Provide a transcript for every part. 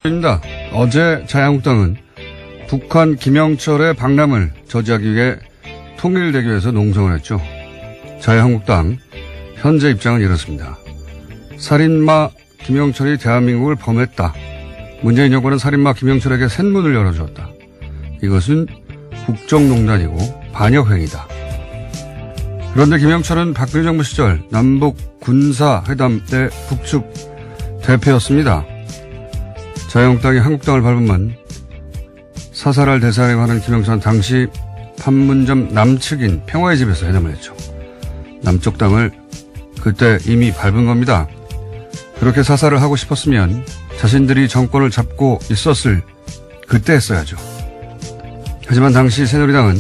입니다. 어제 자유한국당은 북한 김영철의 방남을 저지하기 위해 통일대교에서 농성을 했죠. 자유한국당 현재 입장은 이렇습니다. 살인마 김영철이 대한민국을 범했다. 문재인 정부는 살인마 김영철에게 쇳문을 열어주었다. 이것은 국정농단이고 반역행위다. 그런데 김영철은 박근혜 정부 시절 남북 군사회담 때 북측 대표였습니다. 자유한국당이 한국당을 밟으면 사살할 대상에 관한 김영철은 당시 판문점 남측인 평화의 집에서 회담을 했죠. 남쪽 당을 그때 이미 밟은 겁니다. 그렇게 사살을 하고 싶었으면 자신들이 정권을 잡고 있었을 그때 했어야죠. 하지만 당시 새누리당은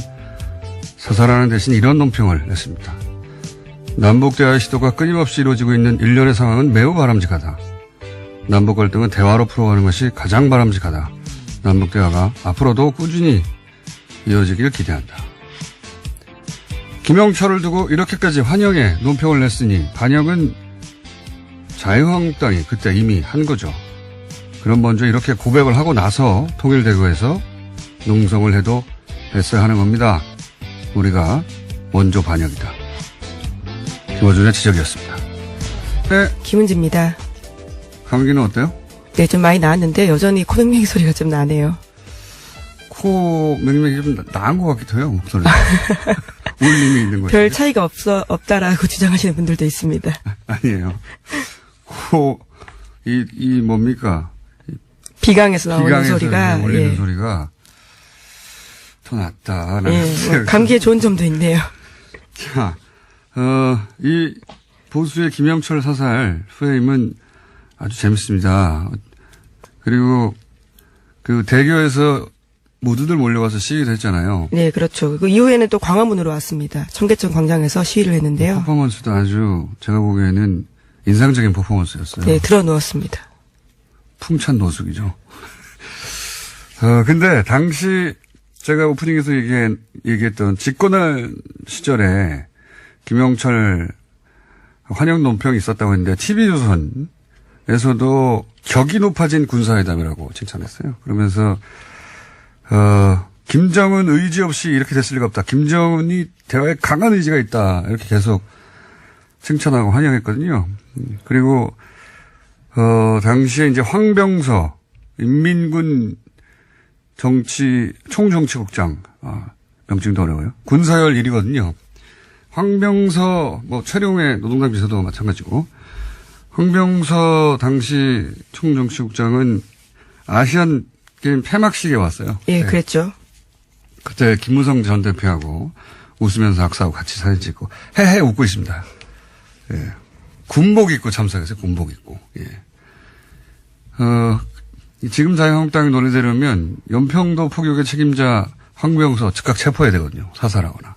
사살하는 대신 이런 논평을 냈습니다. 남북 대화의 시도가 끊임없이 이루어지고 있는 일련의 상황은 매우 바람직하다. 남북 갈등은 대화로 풀어가는 것이 가장 바람직하다. 남북 대화가 앞으로도 꾸준히 이어지길 기대한다. 김영철을 두고 이렇게까지 환영의 논평을 냈으니 반역은 자유한국당이 그때 이미 한 거죠. 그럼 먼저 이렇게 고백을 하고 나서 통일대교에서 농성을 해도 됐어야 하는 겁니다. 우리가 먼저 반역이다. 김어준의 지적이었습니다. 네. 김은지입니다. 감기는 어때요? 네, 좀 많이 나았는데 여전히 코맹맹이 소리가 좀 나네요. 코 맹맹이 좀 나은 것 같기도 해요, 목소리가. 울림이 있는 거죠. 별 차이가 없다라고 주장하시는 분들도 있습니다. 아니에요. 뭡니까? 비강에서 나오는 소리가. 울리는 예. 소리가 더 낫다. 예, 감기에 좋은 점도 있네요. 자, 이 보수의 김영철 사살 프레임은 아주 재밌습니다. 그리고 그 대교에서 모두들 몰려와서 시위를 했잖아요. 네, 그렇죠. 그 이후에는 또 광화문으로 왔습니다. 청계천 광장에서 시위를 했는데요. 퍼포먼스도 아주 제가 보기에는 인상적인 퍼포먼스였어요. 네, 드러누웠습니다. 풍찬 노숙이죠. 근데 당시 제가 오프닝에서 얘기했던 집권할 시절에 김영철 환영 논평이 있었다고 했는데 TV조선에서도 격이 높아진 군사회담이라고 칭찬했어요. 그러면서 김정은 의지 없이 이렇게 됐을 리가 없다. 김정은이 대화에 강한 의지가 있다. 이렇게 계속 칭찬하고 환영했거든요. 그리고 당시에 이제 황병서 인민군 총정치국장 명칭도 어려워요. 군사열 1위거든요. 황병서 최룡의 노동당 비서도 마찬가지고 황병서 당시 총정치국장은 아시안 게임 폐막식에 왔어요. 예, 네. 그랬죠. 그때 김무성 전 대표하고 웃으면서 악수하고 같이 사진 찍고 헤헤 웃고 있습니다. 예. 군복 입고 참석했어요. 군복 입고. 예. 지금 자유한국당이 논의되려면 연평도 포격의 책임자 황병서 즉각 체포해야 되거든요. 사살하거나.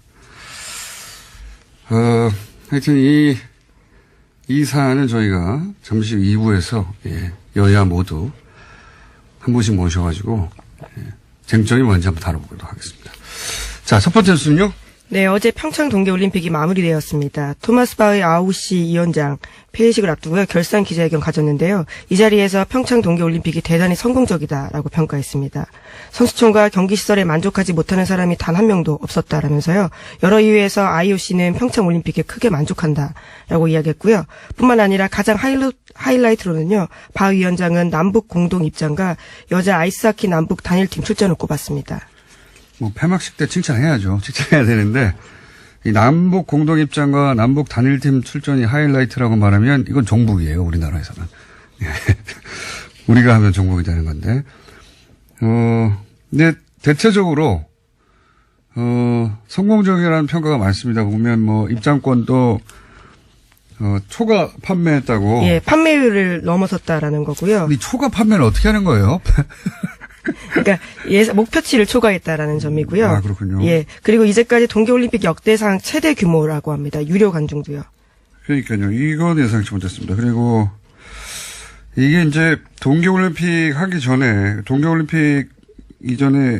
하여튼 이 사안은 저희가 잠시 후 2부에서 여야 모두 한 분씩 모셔가지고 쟁점이 뭔지 한번 다뤄보도록 하겠습니다. 자, 첫 번째 뉴스는요. 네, 어제 평창 동계올림픽이 마무리되었습니다. 토마스 바흐 아우시 위원장 폐회식을 앞두고요. 결산 기자회견 가졌는데요. 이 자리에서 평창 동계올림픽이 대단히 성공적이다라고 평가했습니다. 선수촌과 경기시설에 만족하지 못하는 사람이 단 한 명도 없었다라면서요. 여러 이유에서 IOC는 평창올림픽에 크게 만족한다라고 이야기했고요. 뿐만 아니라 가장 하이라이트로는요. 바흐 위원장은 남북 공동 입장과 여자 아이스하키 남북 단일팀 출전을 꼽았습니다. 폐막식 때 칭찬해야죠. 칭찬해야 되는데, 이 남북 공동 입장과 남북 단일팀 출전이 하이라이트라고 말하면 이건 종북이에요. 우리나라에서는. 우리가 하면 종북이 되는 건데. 근데 대체적으로, 성공적이라는 평가가 많습니다. 보면 입장권도, 초과 판매했다고. 예, 판매율을 넘어섰다라는 거고요. 이 초과 판매를 어떻게 하는 거예요? 그러니까 목표치를 초과했다라는 점이고요. 아, 그렇군요. 예. 그리고 이제까지 동계올림픽 역대상 최대 규모라고 합니다. 유료 관중도요. 그러니까요. 이건 예상치 못했습니다. 그리고 이게 이제 동계올림픽 하기 전에, 동계올림픽 이전에,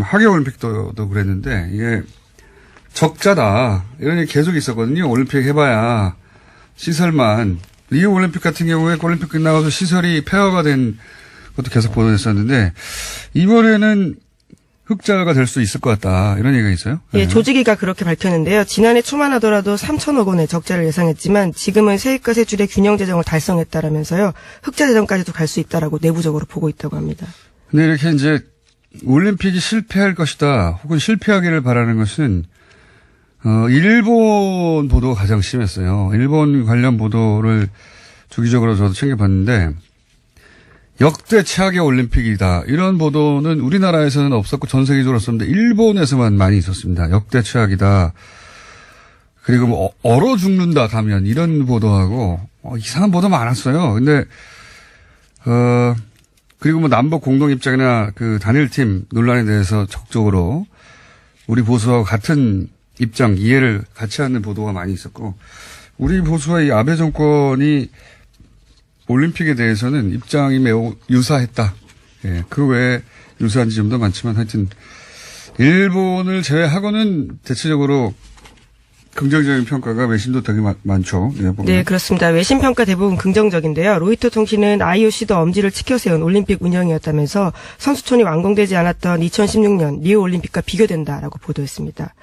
하계올림픽도 그랬는데, 이게 적자다. 이런 얘기 계속 있었거든요. 올림픽 해봐야 시설만. 리우 올림픽 같은 경우에 올림픽 끝나고서 시설이 폐허가 된 그것도 계속 보도됐었는데 이번에는 흑자가 될 수 있을 것 같다. 이런 얘기가 있어요? 예, 조직위가 그렇게 밝혔는데요. 지난해 초만 하더라도 3천억 원의 적자를 예상했지만 지금은 세입과 세출의 균형 재정을 달성했다라면서요. 흑자 재정까지도 갈 수 있다라고 내부적으로 보고 있다고 합니다. 근데 이렇게 이제 올림픽이 실패할 것이다. 혹은 실패하기를 바라는 것은 일본 보도가 가장 심했어요. 일본 관련 보도를 주기적으로 저도 챙겨봤는데 역대 최악의 올림픽이다. 이런 보도는 우리나라에서는 없었고 전 세계적으로 썼는데 일본에서만 많이 있었습니다. 역대 최악이다. 그리고 뭐 얼어 죽는다 가면 이런 보도하고 이상한 보도 많았어요. 근데 그리고 뭐 남북 공동 입장이나 그 단일팀 논란에 대해서 적극적으로 우리 보수하고 같은 입장 이해를 같이 하는 보도가 많이 있었고 우리 보수와 이 아베 정권이 올림픽에 대해서는 입장이 매우 유사했다. 예, 그 외에 유사한 지점도 많지만 하여튼 일본을 제외하고는 대체적으로 긍정적인 평가가 외신도 되게 많죠. 예, 네, 그렇습니다. 외신 평가 대부분 긍정적인데요. 로이터 통신은 IOC도 엄지를 치켜세운 올림픽 운영이었다면서 선수촌이 완공되지 않았던 2016년 리우 올림픽과 비교된다라고 보도했습니다.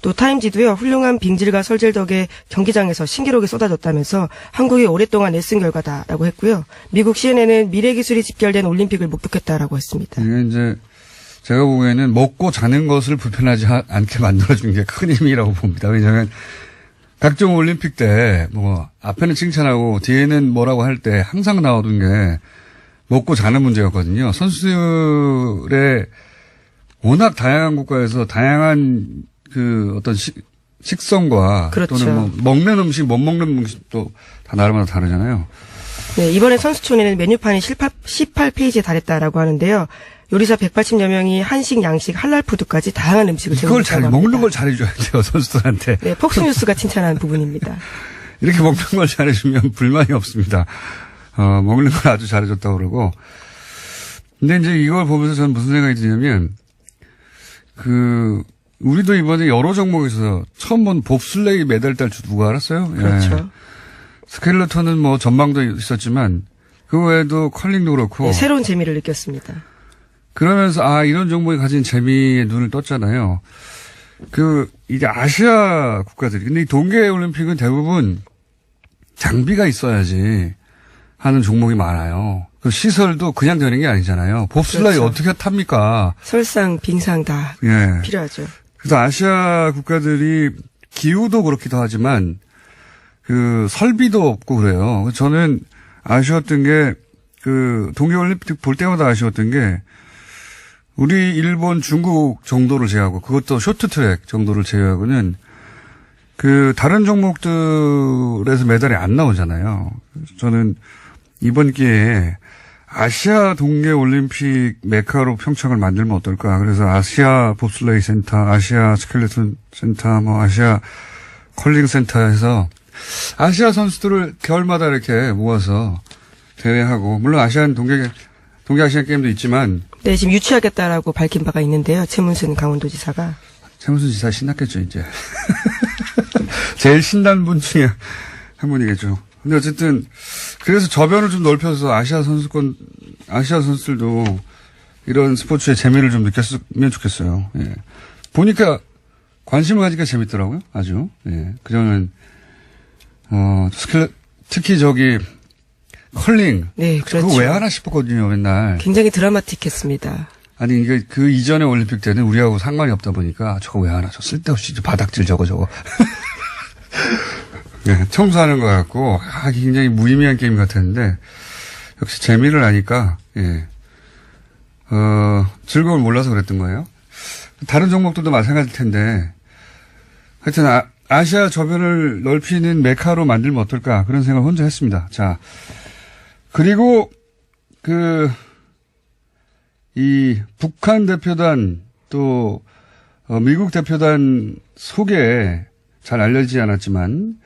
또 타임지도요. 훌륭한 빙질과 설질 덕에 경기장에서 신기록이 쏟아졌다면서 한국이 오랫동안 애쓴 결과다라고 했고요. 미국 CNN은 미래 기술이 집결된 올림픽을 목격했다라고 했습니다. 이게 이제 제가 보기에는 먹고 자는 것을 불편하지 않게 만들어준 게 큰 힘이라고 봅니다. 왜냐하면 각종 올림픽 때 뭐 앞에는 칭찬하고 뒤에는 뭐라고 할 때 항상 나오던 게 먹고 자는 문제였거든요. 선수들의 워낙 다양한 국가에서 다양한 그 어떤 식성과 그렇죠. 또는 뭐 먹는 음식, 못 먹는 음식도 다 나라마다 다르잖아요. 네, 이번에 선수촌에는 메뉴판이 18페이지에 달했다라고 하는데요. 요리사 180여 명이 한식, 양식, 할랄푸드까지 다양한 음식을 이걸 잘 제공했다고 먹는 합니다. 걸 잘해줘야 돼요, 선수들한테. 네, 폭스뉴스가 칭찬한 부분입니다. 이렇게 먹는 걸 잘해주면 불만이 없습니다. 먹는 걸 아주 잘해줬다고 그러고. 근데 이제 이걸 보면서 저는 무슨 생각이 드냐면, 우리도 이번에 여러 종목에서 처음 본 봅슬레이 메달 딸 줄 누가 알았어요? 그렇죠. 예. 스켈레톤은 뭐 전망도 있었지만, 그 외에도 컬링도 그렇고. 네, 새로운 재미를 느꼈습니다. 그러면서, 이런 종목이 가진 재미에 눈을 떴잖아요. 이제 아시아 국가들이, 근데 이 동계올림픽은 대부분 장비가 있어야지 하는 종목이 많아요. 그 시설도 그냥 되는 게 아니잖아요. 봅슬라이 그렇죠. 어떻게 탑니까? 설상, 빙상 다 예. 필요하죠. 그래서 아시아 국가들이 기후도 그렇기도 하지만 설비도 없고 그래요. 저는 아쉬웠던 게 동계올림픽 볼 때마다 아쉬웠던 게 우리 일본, 중국 정도를 제외하고 그것도 쇼트트랙 정도를 제외하고는 다른 종목들에서 메달이 안 나오잖아요. 저는 이번 기회에 아시아 동계올림픽 메카로 평창을 만들면 어떨까. 그래서 아시아 봅슬레이 센터, 아시아 스켈레톤 센터, 아시아 컬링 센터에서 아시아 선수들을 겨울마다 이렇게 모아서 대회하고, 물론 동계아시안 게임도 있지만. 네, 지금 유치하겠다라고 밝힌 바가 있는데요. 최문순 강원도지사가. 최문순 지사 신났겠죠, 이제. 제일 신난 분 중에 한 분이겠죠. 근데 어쨌든, 그래서 저변을 좀 넓혀서 아시아 선수들도 이런 스포츠의 재미를 좀 느꼈으면 좋겠어요. 예. 보니까 관심을 가지니까 재밌더라고요. 아주. 예. 그전엔, 특히 컬링. 네, 그렇죠. 그거 왜 하나 싶었거든요, 맨날. 굉장히 드라마틱했습니다. 아니, 이게 그 이전의 올림픽 때는 우리하고 상관이 없다 보니까 저거 왜 하나, 저 쓸데없이 바닥질 저거. 네, 청소하는 것 같고, 굉장히 무의미한 게임 같았는데, 역시 재미를 아니까, 예. 즐거움을 몰라서 그랬던 거예요. 다른 종목들도 마찬가지일 텐데, 하여튼, 아시아 저변을 넓히는 메카로 만들면 어떨까, 그런 생각을 혼자 했습니다. 자, 그리고, 이 북한 대표단, 또, 미국 대표단 속에 잘 알려지지 않았지만,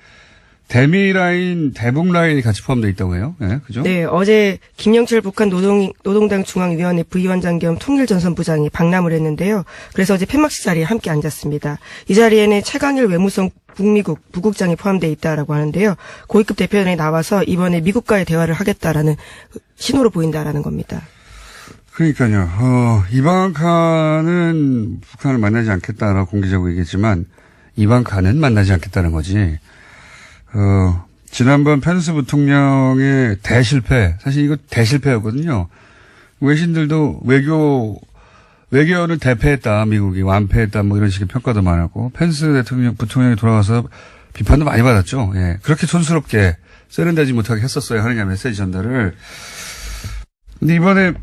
대미라인, 대북라인이 같이 포함되어 있다고 해요. 네, 그죠? 네, 어제 김영철 북한 노동당 중앙위원회 부위원장 겸 통일전선부장이 방남을 했는데요. 그래서 어제 폐막식 자리에 함께 앉았습니다. 이 자리에는 최강일 외무성 북미국 부국장이 포함되어 있다라고 하는데요. 고위급 대표단이 나와서 이번에 미국과의 대화를 하겠다라는 신호로 보인다라는 겁니다. 그러니까요. 이방카는 북한을 만나지 않겠다라고 공개적으로 얘기했지만 이방카는 만나지 않겠다는 거지. 지난번 펜스 부통령의 대실패, 사실 이거 대실패였거든요. 외신들도 외교는 대패했다, 미국이 완패했다, 뭐 이런 식의 평가도 많았고, 펜스 부통령이 돌아와서 비판도 많이 받았죠. 예. 그렇게 촌스럽게 세련되지 못하게 했었어야 하느냐, 메시지 전달을. 근데 이번에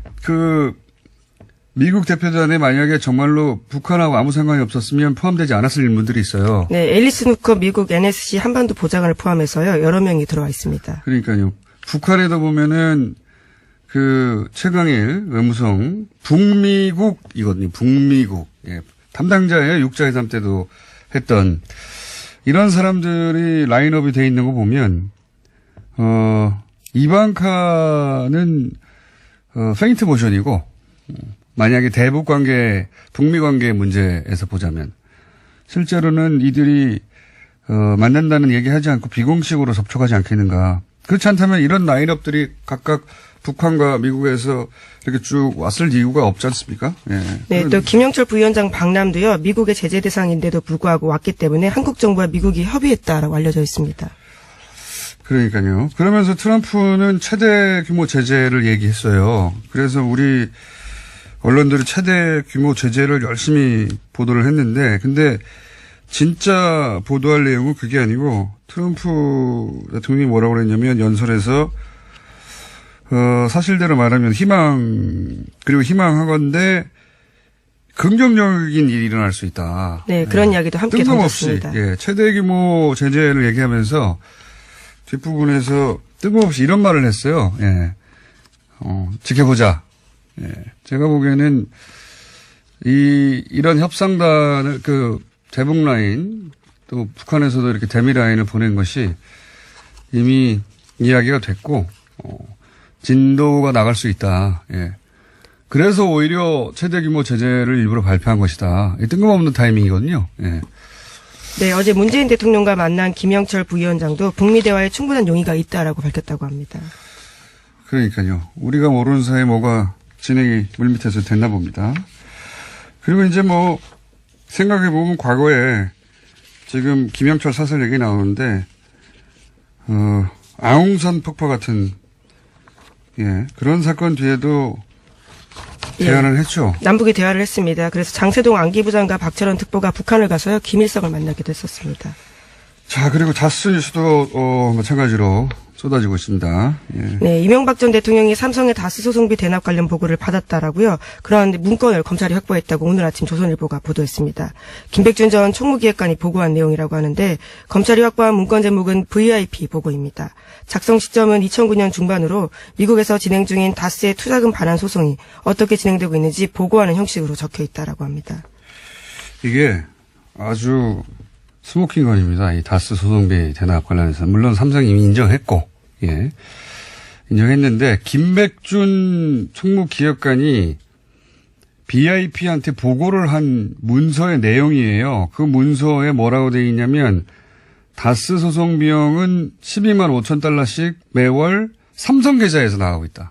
미국 대표단에 만약에 정말로 북한하고 아무 상관이 없었으면 포함되지 않았을 인물들이 있어요. 네, 앨리스 누커 미국 NSC 한반도 보좌관을 포함해서요, 여러 명이 들어와 있습니다. 그러니까요. 북한에도 보면은 최강일 외무성 북미국이거든요. 북미국. 예. 담당자예요. 육자회담 때도 했던 이런 사람들이 라인업이 돼 있는 거 보면 이방카는 페인트 모션이고 만약에 대북 관계, 북미 관계 문제에서 보자면 실제로는 이들이 만난다는 얘기하지 않고 비공식으로 접촉하지 않겠는가. 그렇지 않다면 이런 라인업들이 각각 북한과 미국에서 이렇게 쭉 왔을 이유가 없지 않습니까? 예. 네, 또 김영철 부위원장 방남도요, 미국의 제재 대상인데도 불구하고 왔기 때문에 한국 정부와 미국이 협의했다라고 알려져 있습니다. 그러니까요. 그러면서 트럼프는 최대 규모 제재를 얘기했어요. 그래서 우리 언론들이 최대 규모 제재를 열심히 보도를 했는데, 근데 진짜 보도할 내용은 그게 아니고 트럼프 대통령이 뭐라고 그랬냐면 연설에서 사실대로 말하면 희망하건대 긍정적인 일이 일어날 수 있다. 네, 그런 이야기도 함께 뜬금없이, 던졌습니다. 예, 최대 규모 제재를 얘기하면서 뒷부분에서 뜬금없이 이런 말을 했어요. 예. 지켜보자. 예. 제가 보기에는 이런 협상단을 대북 라인 또 북한에서도 이렇게 대미 라인을 보낸 것이 이미 이야기가 됐고, 진도가 나갈 수 있다. 예. 그래서 오히려 최대 규모 제재를 일부러 발표한 것이다. 뜬금없는 타이밍이거든요. 예. 네, 어제 문재인 대통령과 만난 김영철 부위원장도 북미 대화에 충분한 용의가 있다라고 밝혔다고 합니다. 그러니까요. 우리가 모르는 사이에 뭐가 진행이 물밑에서 됐나 봅니다. 그리고 이제 생각해보면 과거에 지금 김영철 사설 얘기 나오는데, 아웅산 폭파 같은, 예, 그런 사건 뒤에도 대화를 했죠. 남북이 대화를 했습니다. 그래서 장세동 안기부장과 박철원 특보가 북한을 가서요, 김일성을 만나기도 했었습니다. 자, 그리고 다스 뉴스도 마찬가지로 쏟아지고 있습니다. 예. 네, 이명박 전 대통령이 삼성의 다스 소송비 대납 관련 보고를 받았다라고요. 그런 문건을 검찰이 확보했다고 오늘 아침 조선일보가 보도했습니다. 김백준 전 총무기획관이 보고한 내용이라고 하는데 검찰이 확보한 문건 제목은 VIP 보고입니다. 작성 시점은 2009년 중반으로 미국에서 진행 중인 다스의 투자금 반환 소송이 어떻게 진행되고 있는지 보고하는 형식으로 적혀 있다라고 합니다. 이게 아주 스모킹건입니다. 이 다스 소송비 대납 관련해서. 물론 삼성이 이미 인정했고, 예. 인정했는데, 김백준 총무기획관이 BIP한테 보고를 한 문서의 내용이에요. 그 문서에 뭐라고 되어 있냐면, 다스 소송 비용은 12만 5천 달러씩 매월 삼성 계좌에서 나가고 있다.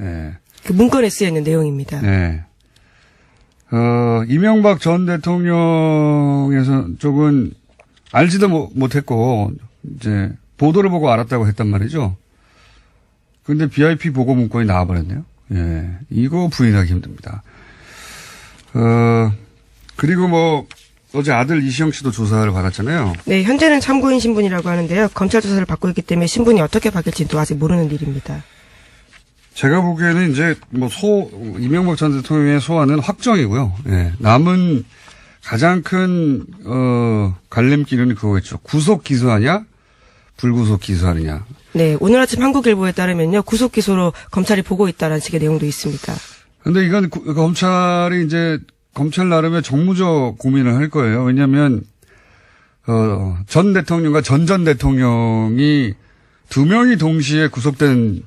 예. 그 문건에 쓰여 있는 내용입니다. 네. 이명박 전 대통령에서 쪽은 알지도 못했고, 이제, 보도를 보고 알았다고 했단 말이죠. 근데 BIP 보고 문건이 나와버렸네요. 예. 이거 부인하기 힘듭니다. 그리고 어제 아들 이시영 씨도 조사를 받았잖아요. 네, 현재는 참고인 신분이라고 하는데요. 검찰 조사를 받고 있기 때문에 신분이 어떻게 바뀔지도 아직 모르는 일입니다. 제가 보기에는 이제 이명박 전 대통령의 소환은 확정이고요. 예. 남은 가장 큰, 갈림길은 그거겠죠. 구속 기소하냐? 불구속 기소하느냐. 네, 오늘 아침 한국일보에 따르면요. 구속 기소로 검찰이 보고 있다라는 식의 내용도 있습니다. 근데 이건 검찰이 이제 검찰 나름의 정무적 고민을 할 거예요. 왜냐하면 전 대통령과 전 대통령이 두 명이 동시에 구속된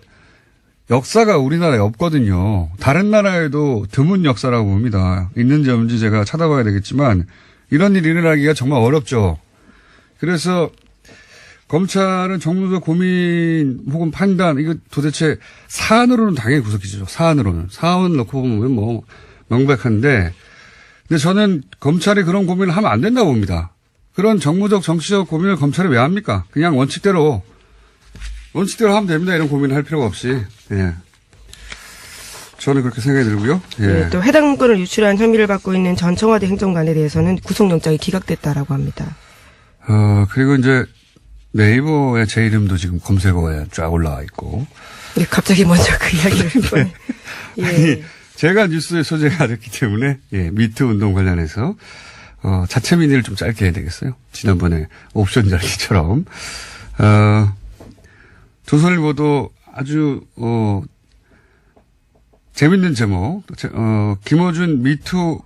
역사가 우리나라에 없거든요. 다른 나라에도 드문 역사라고 봅니다. 있는지 없는지 제가 찾아봐야 되겠지만 이런 일이 일어나기가 정말 어렵죠. 그래서 검찰은 정무적 고민 혹은 판단, 이거 도대체 사안으로는 당연히 구속기소죠. 사안으로는. 사안 넣고 보면 뭐 명백한데, 근데 저는 검찰이 그런 고민을 하면 안 된다고 봅니다. 그런 정무적 정치적 고민을 검찰이 왜 합니까? 그냥 원칙대로 하면 됩니다. 이런 고민을 할 필요가 없이. 예. 저는 그렇게 생각이 들고요. 예. 네, 또 해당 문건을 유출한 혐의를 받고 있는 전 청와대 행정관에 대해서는 구속영장이 기각됐다라고 합니다. 그리고 이제 네이버에 제 이름도 지금 검색어에 쫙 올라와 있고. 네, 갑자기 먼저 그 이야기를 뻔해. 예. 아니, 제가 뉴스에 소재가 됐기 때문에, 예, 미투 운동 관련해서, 자체 민의를 좀 짧게 해야 되겠어요. 지난번에 옵션 달기처럼. 조선일보도 아주, 재밌는 제목, 김어준 미투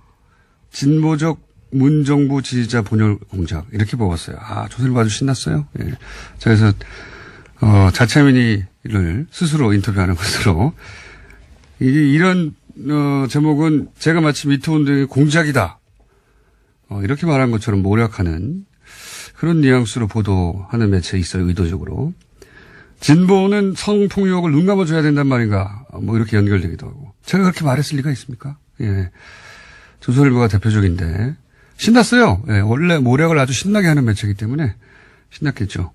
진보적 문정부 지지자 분열 공작, 이렇게 뽑았어요. 조선일보 아주 신났어요. 예. 그래서, 자체 민의를 스스로 인터뷰하는 것으로, 이런, 제목은 제가 마치 미투 운동의 공작이다. 이렇게 말한 것처럼 모략하는 그런 뉘앙스로 보도하는 매체에 있어요, 의도적으로. 진보는 성폭력을 눈 감아줘야 된단 말인가, 뭐 이렇게 연결되기도 하고. 제가 그렇게 말했을 리가 있습니까? 예. 조선일보가 대표적인데, 신났어요. 예. 원래 모략을 아주 신나게 하는 매체이기 때문에 신났겠죠.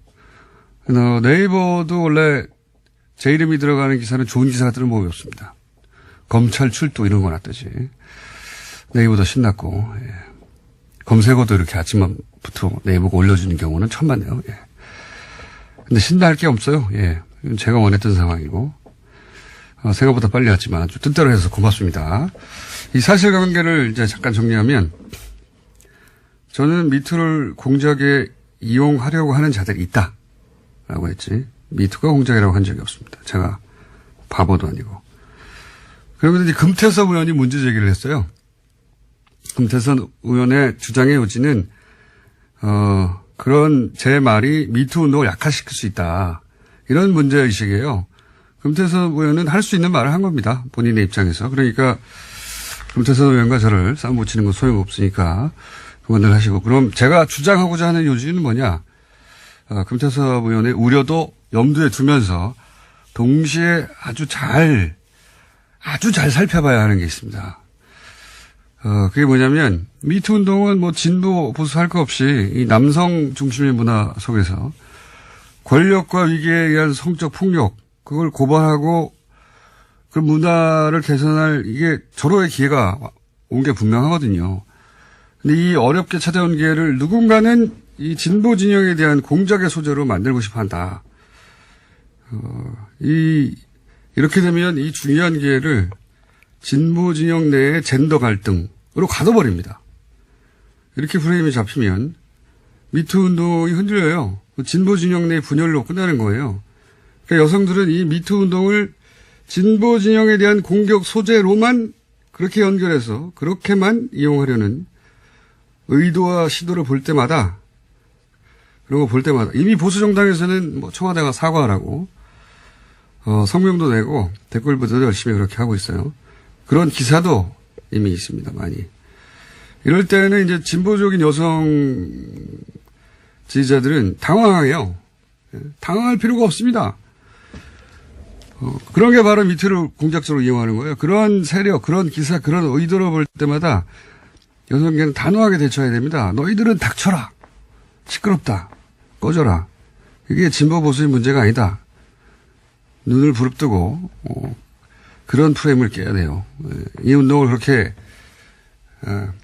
네이버도 원래 제 이름이 들어가는 기사는 좋은 기사가 뜨는 법이 없습니다. 검찰 출두 이런 거나 뜨지. 네이버도 신났고, 예. 검색어도 이렇게 아침부터 네이버가 올려주는 경우는 처음 봤네요. 예. 근데 신나할 게 없어요. 예. 제가 원했던 상황이고. 생각보다 빨리 왔지만 아주 뜻대로 해서 고맙습니다. 이 사실관계를 이제 잠깐 정리하면 저는 미투를 공작에 이용하려고 하는 자들이 있다. 라고 했지. 미투가 공작이라고 한 적이 없습니다. 제가 바보도 아니고. 그리고 이제 금태섭 의원이 문제 제기를 했어요. 금태섭 의원의 주장의 요지는, 그런 제 말이 미투 운동을 약화시킬 수 있다. 이런 문제의식이에요. 금태섭 의원은 할 수 있는 말을 한 겁니다. 본인의 입장에서. 그러니까 금태섭 의원과 저를 싸움 붙이는 건 소용없으니까 그만들 하시고. 그럼 제가 주장하고자 하는 요지는 뭐냐. 금태섭 의원의 우려도 염두에 두면서 동시에 아주 잘 살펴봐야 하는 게 있습니다. 그게 뭐냐면, 미투 운동은 뭐 진보 보수 할 거 없이 이 남성 중심의 문화 속에서 권력과 위기에 의한 성적 폭력, 그걸 고발하고 그 문화를 개선할 이게 절호의 기회가 온 게 분명하거든요. 근데 이 어렵게 찾아온 기회를 누군가는 이 진보 진영에 대한 공작의 소재로 만들고 싶어 한다. 이렇게 되면 이 중요한 기회를 진보 진영 내의 젠더 갈등으로 가둬버립니다. 이렇게 프레임이 잡히면 미투 운동이 흔들려요. 진보 진영 내 분열로 끝나는 거예요. 그러니까 여성들은 이 미투 운동을 진보 진영에 대한 공격 소재로만 그렇게 연결해서 그렇게만 이용하려는 의도와 시도를 볼 때마다, 그런 거 볼 때마다 이미 보수 정당에서는 뭐 청와대가 사과하라고 성명도 내고 댓글부터도 열심히 그렇게 하고 있어요. 그런 기사도 이미 있습니다, 많이. 이럴 때는 이제 진보적인 여성 지지자들은 당황해요. 당황할 필요가 없습니다. 그런 게 바로 미투를 공작적으로 이용하는 거예요. 그런 세력, 그런 기사, 그런 의도를 볼 때마다 여성계는 단호하게 대처해야 됩니다. 너희들은 닥쳐라. 시끄럽다. 꺼져라. 이게 진보 보수의 문제가 아니다. 눈을 부릅뜨고 그런 프레임을 깨야 돼요. 이 운동을 그렇게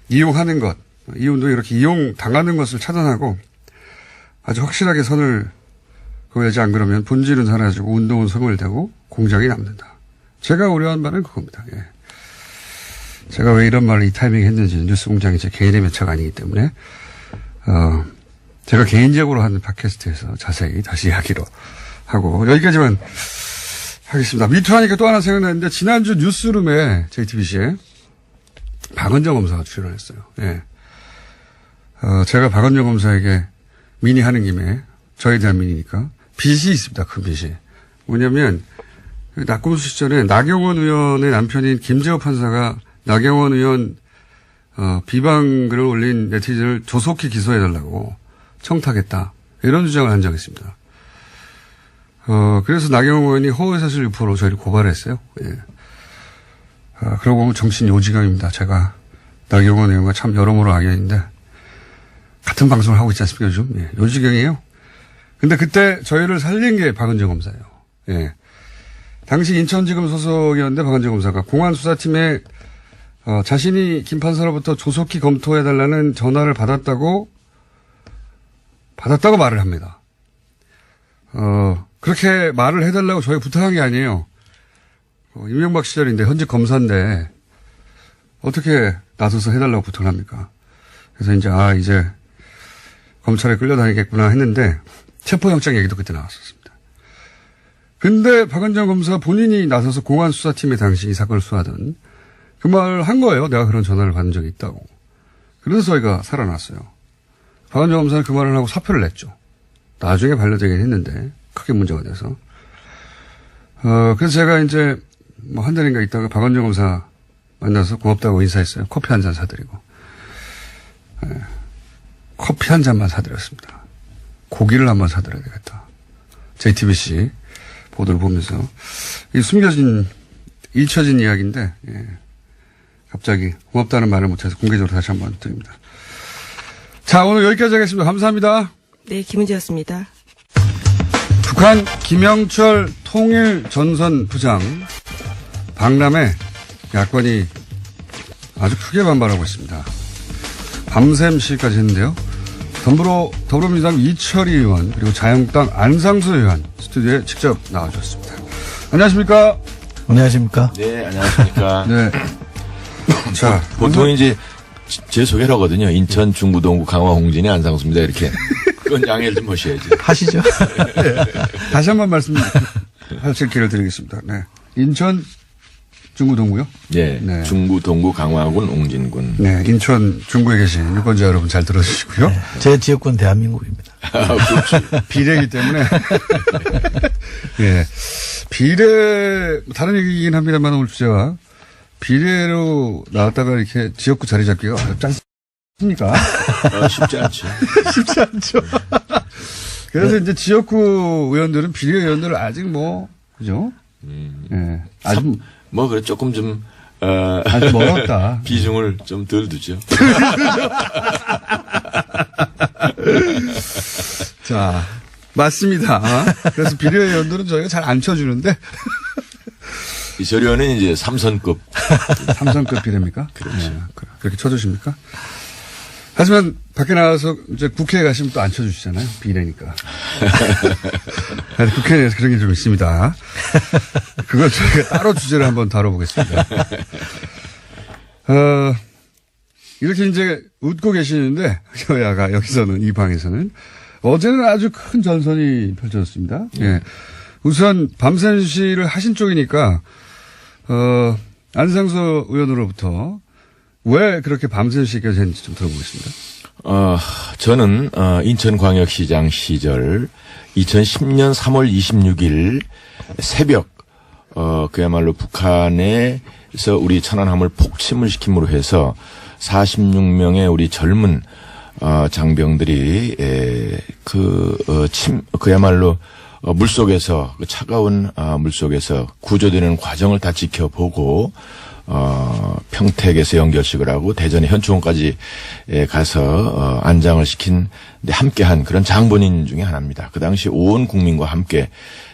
이용하는 것, 이 운동이 이렇게 이용당하는 것을 차단하고 아주 확실하게 선을 그어야지, 안 그러면 본질은 사라지고 운동은 소멸되고 공작이 남는다. 제가 우려한 바는 그겁니다. 예. 제가 왜 이런 말을 이 타이밍에 했는지 뉴스공장이 제 개인의 매체가 아니기 때문에 제가 개인적으로 하는 팟캐스트에서 자세히 다시 이야기로 하고 여기까지만 하겠습니다. 미투 하니까 또 하나 생각나는데 지난주 뉴스룸에 JTBC에 박은정 검사가 출연을 했어요. 예. 제가 박은정 검사에게 민의하는 김에 저에 대한 민의니까 빚이 있습니다. 큰 빚이. 뭐냐면 낙검수 시절에 나경원 의원의 남편인 김재호 판사가 나경원 의원 비방글을 올린 네티즌을 조속히 기소해달라고 청탁했다. 이런 주장을 한 적이 있습니다. 그래서 나경원 의원이 허위사실 유포로 저희를 고발했어요. 예. 그러고 보면 정신 요지경입니다. 제가 나경원 의원과 참 여러모로 악연인데 같은 방송을 하고 있지 않습니까 요즘? 예. 요지경이에요. 근데 그때 저희를 살린 게 박은정 검사예요. 예. 당시 인천지검 소속이었는데 박은정 검사가 공안수사팀에 자신이 김 판사로부터 조속히 검토해달라는 전화를 받았다고 말을 합니다. 그렇게 말을 해달라고 저희 부탁한 게 아니에요. 이명박 시절인데 현직 검사인데 어떻게 나서서 해달라고 부탁을 합니까? 그래서 이제 검찰에 끌려다니겠구나 했는데 체포영장 얘기도 그때 나왔었습니다. 근데 박은정 검사 본인이 나서서 공안수사팀에 당시 이 사건을 수사하던 그 말을 한 거예요. 내가 그런 전화를 받은 적이 있다고. 그래서 저희가 살아났어요. 박은정 검사는 그 말을 하고 사표를 냈죠. 나중에 반려되긴 했는데 크게 문제가 돼서. 그래서 제가 이제 한 달인가 있다가 박은정 검사 만나서 고맙다고 인사했어요. 커피 한 잔 사드리고. 커피 한 잔만 사드렸습니다. 고기를 한번 사드려야 되겠다. JTBC 보도를 보면서. 이 숨겨진, 잊혀진 이야기인데, 예. 갑자기 고맙다는 말을 못해서 공개적으로 다시 한번 드립니다. 자, 오늘 여기까지 하겠습니다. 감사합니다. 네, 김은지였습니다. 북한 김영철 통일전선 부장 박람회 야권이 아주 크게 반발하고 있습니다. 밤샘 시위까지 했는데요. 더불어민주당 이철희 의원 그리고 자유한국당 안상수 의원 스튜디오에 직접 나와주셨습니다. 안녕하십니까? 안녕하십니까? 네, 안녕하십니까? 네. 자, 보통 이제 제 소개를 하거든요. 인천 중구동구 강화 홍진이 안상수입니다. 이렇게. 그건 양해를 좀 하셔야지. 하시죠. 다시 한번 말씀하실 기회를 드리겠습니다. 네. 인천 중구동구요? 네. 네. 중구동구 강화군 옹진군. 네. 인천 중구에 계신 유권자 여러분 잘 들어주시고요. 네. 제 지역군 대한민국입니다. 비례이기 때문에. 예. 비례, 다른 얘기긴 합니다만 오늘 주제와 비례로 나왔다가 이렇게 지역구 자리 잡기가 어렵지 않습니까? 쉽지 않죠. 쉽지 않죠. 그래서 이제 지역구 의원들은 비례 의원들을 아직 그죠? 예. 아직 그래, 조금 좀, 아직 멀었다. 비중을 좀 덜 두죠. 자, 맞습니다. 그래서 비례 의원들은 저희가 잘 안 쳐주는데. 이 저리원은 이제 3선급. 3선급 비례입니까? 그렇죠. 네, 그렇게 쳐주십니까? 하지만 밖에 나와서 이제 국회에 가시면 또 안 쳐주시잖아요. 비례니까. 국회에서 그런 게 좀 있습니다. 그걸 저희가 따로 주제를 한번 다뤄보겠습니다. 이렇게 이제 웃고 계시는데, 여야가 여기서는, 이 방에서는. 어제는 아주 큰 전선이 펼쳐졌습니다. 예. 우선 밤샘 시위를 하신 쪽이니까, 안상수 의원으로부터 왜 그렇게 밤샘 시위까지 했는지 좀 들어보겠습니다. 저는, 인천광역시장 시절 2010년 3월 26일 새벽, 그야말로 북한에서 우리 천안함을 폭침을 시킴으로 해서 46명의 우리 젊은, 장병들이, 그야말로 물속에서, 차가운 물속에서 구조되는 과정을 다 지켜보고, 평택에서 연결식을 하고 대전의 현충원까지 가서 안장을 시킨 함께한 그런 장본인 중에 하나입니다. 그 당시 온 국민과 함께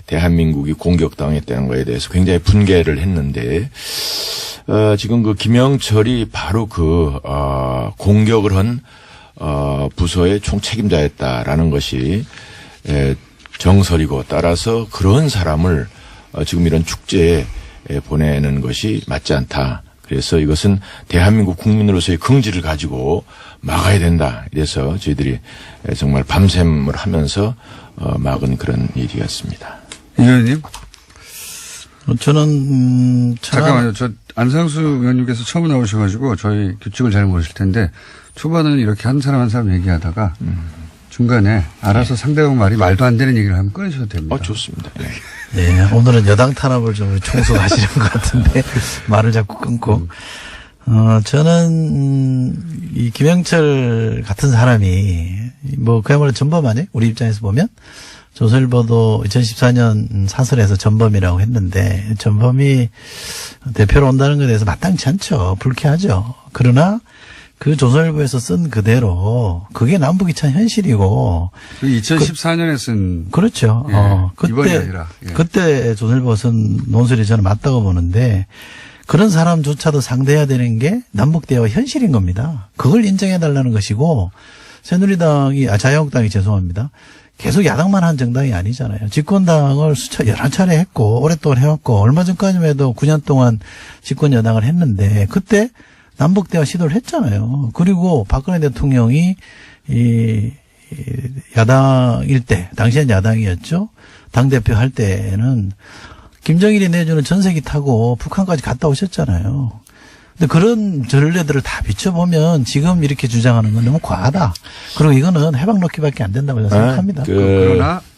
대한민국이 공격당했다는 거에 대해서 굉장히 분개를 했는데 지금 그 김영철이 바로 공격을 한 부서의 총책임자였다라는 것이 정설이고 따라서 그런 사람을 지금 이런 축제에 보내는 것이 맞지 않다. 그래서 이것은 대한민국 국민으로서의 긍지를 가지고 막아야 된다. 이래서 저희들이 정말 밤샘을 하면서 막은 그런 일이었습니다. 이 의원님? 저는 잠깐만요. 저 안상수 의원님께서 처음 나오셔가지고 저희 규칙을 잘 모르실 텐데 초반에는 이렇게 한 사람 한 사람 얘기하다가 중간에 알아서 상대방 말이 말도 안 되는 얘기를 하면 끊으셔도 됩니다. 좋습니다. 네. 네, 오늘은 여당 탄압을 좀 총수하시는 것 같은데 말을 자꾸 끊고 저는 이 김영철 같은 사람이 그야말로 전범하네 우리 입장에서 보면 조선일보도 2014년 사설에서 전범이라고 했는데 전범이 대표로 온다는 것에 대해서 마땅치 않죠. 불쾌하죠. 그러나 그 조선일보에서 쓴 그대로 그게 남북이 참 현실이고 2014년에 쓴 그렇죠. 예, 이번이 아니라 예. 그때 조선일보가 쓴 논설이 저는 맞다고 보는데 그런 사람조차도 상대해야 되는 게 남북 대화 현실인 겁니다. 그걸 인정해달라는 것이고 새누리당이 자유한국당이 죄송합니다. 계속 야당만 한 정당이 아니잖아요. 집권당을 여러 차례 했고 오랫동안 해왔고 얼마 전까지만 해도 9년 동안 집권 여당을 했는데 그때 남북 대화 시도를 했잖아요. 그리고 박근혜 대통령이 이 야당일 때 당시엔 야당이었죠. 당대표 할 때는 김정일이 내주는 전세기 타고 북한까지 갔다 오셨잖아요. 근데 그런 전례들을 다 비춰보면 지금 이렇게 주장하는 건 너무 과하다. 그리고 이거는 해방 놓기밖에 안 된다고 저는 생각합니다.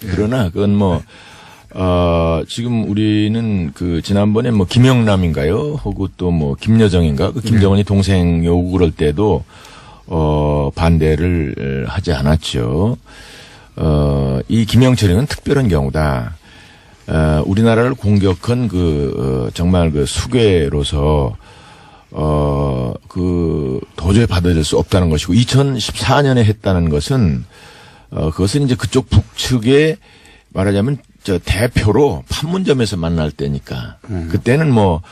그러나 그건 뭐 지금 우리는 그 지난번에 뭐 김영남인가요? 혹은 또 뭐 김여정인가? 그 김정은이 동생 요구 그럴 때도 반대를 하지 않았죠. 이 김영철이는 특별한 경우다. 우리나라를 공격한 정말 그 수괴로서 도저히 받아들일 수 없다는 것이고 2014년에 했다는 것은 그것은 이제 그쪽 북측에 말하자면 대표로 판문점에서 만날 때니까 그때는 뭐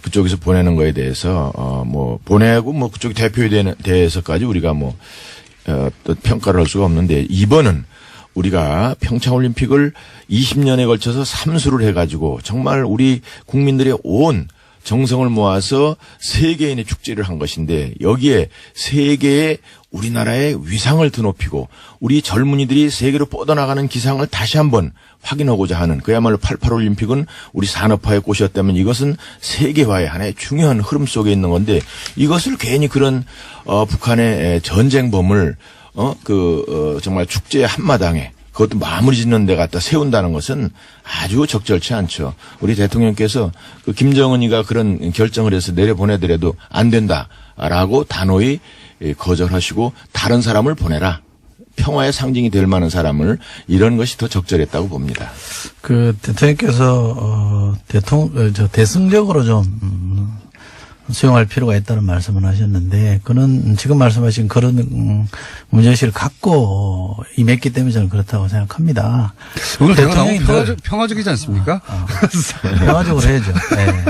그쪽에서 보내는 거에 대해서 뭐 보내고 뭐 그쪽 대표에 대해서까지 우리가 뭐 또 평가를 할 수가 없는데 이번은 우리가 평창올림픽을 20년에 걸쳐서 삼수를 해가지고 정말 우리 국민들의 온 정성을 모아서 세계인의 축제를 한 것인데 여기에 세계의 우리나라의 위상을 드높이고 우리 젊은이들이 세계로 뻗어나가는 기상을 다시 한번 확인하고자 하는 그야말로 88올림픽은 우리 산업화의 꽃이었다면 이것은 세계화의 하나의 중요한 흐름 속에 있는 건데 이것을 괜히 그런 북한의 전쟁범을 정말 축제의 한마당에 그것도 마무리 짓는 데 갖다 세운다는 것은 아주 적절치 않죠. 우리 대통령께서 그 김정은이가 그런 결정을 해서 내려보내더라도 안 된다라고 단호히 거절하시고 다른 사람을 보내라. 평화의 상징이 될 만한 사람을 이런 것이 더 적절했다고 봅니다. 그 대통령께서 대승적으로 좀 수용할 필요가 있다는 말씀을 하셨는데 그는 지금 말씀하신 그런 문제의식을 갖고 임했기 때문에 저는 그렇다고 생각합니다. 오늘 대통령이 너무 평화적이지 않습니까? 평화적으로 해야죠. 네.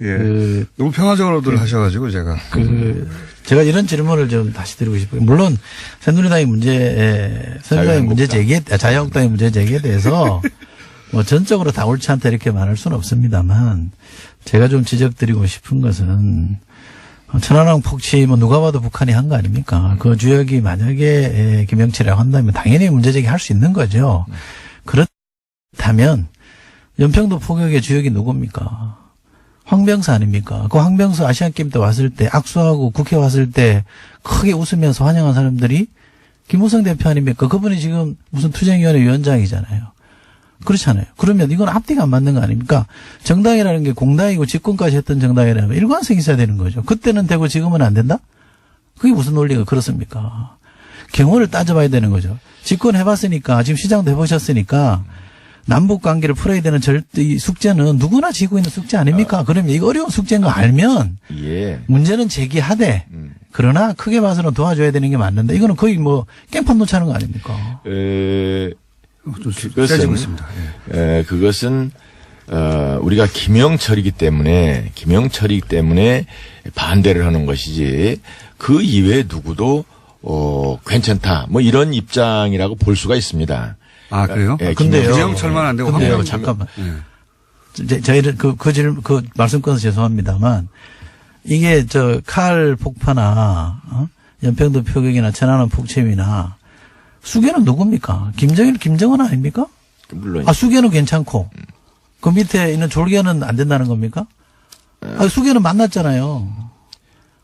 예. 너무 평화적으로들 하셔가지고 제가 제가 이런 질문을 좀 다시 드리고 싶어요. 물론 새누리당의 문제 제기에 자유한국당의 문제 제기에 대해서 뭐 전적으로 다 옳지 않다 이렇게 말할 수는 없습니다만 제가 좀 지적드리고 싶은 것은 천안함 폭치 뭐 누가 봐도 북한이 한 거 아닙니까? 그 주역이 만약에 김영철이라고 한다면 당연히 문제 제기할 수 있는 거죠. 그렇다면 연평도 포격의 주역이 누굽니까? 황병수 아닙니까? 그 황병수 아시안게임 때 왔을 때 악수하고 국회 왔을 때 크게 웃으면서 환영한 사람들이 김무성 대표 아닙니까? 그분이 지금 무슨 투쟁위원회 위원장이잖아요. 그렇잖아요. 그러면 이건 앞뒤가 안 맞는 거 아닙니까? 정당이라는 게 공당이고 집권까지 했던 정당이라면 일관성이 있어야 되는 거죠. 그때는 되고 지금은 안 된다? 그게 무슨 논리가 그렇습니까? 경우를 따져봐야 되는 거죠. 집권해봤으니까 지금 시장도 해보셨으니까 남북 관계를 풀어야 되는 이 숙제는 누구나 지고 있는 숙제 아닙니까? 그러면 이거 어려운 숙제인 거 알면 문제는 제기하되 그러나 크게 봐서는 도와줘야 되는 게 맞는데 이거는 거의 뭐 깽판 놓자는 거 아닙니까? 그것은 우리가 김영철이기 때문에 반대를 하는 것이지 그 이외에 누구도 괜찮다 뭐 이런 입장이라고 볼 수가 있습니다. 아 그래요? 근데요. 김영철만 안 되고 근데요. 잠깐만. 저희를 그 말씀 끊어서 죄송합니다만 이게 칼 폭파나 연평도 표격이나 천안함 폭침이나 수계는 누굽니까? 김정은 아닙니까? 물론. 수계는 괜찮고 그 밑에 있는 졸개는 안 된다는 겁니까? 수계는 만났잖아요.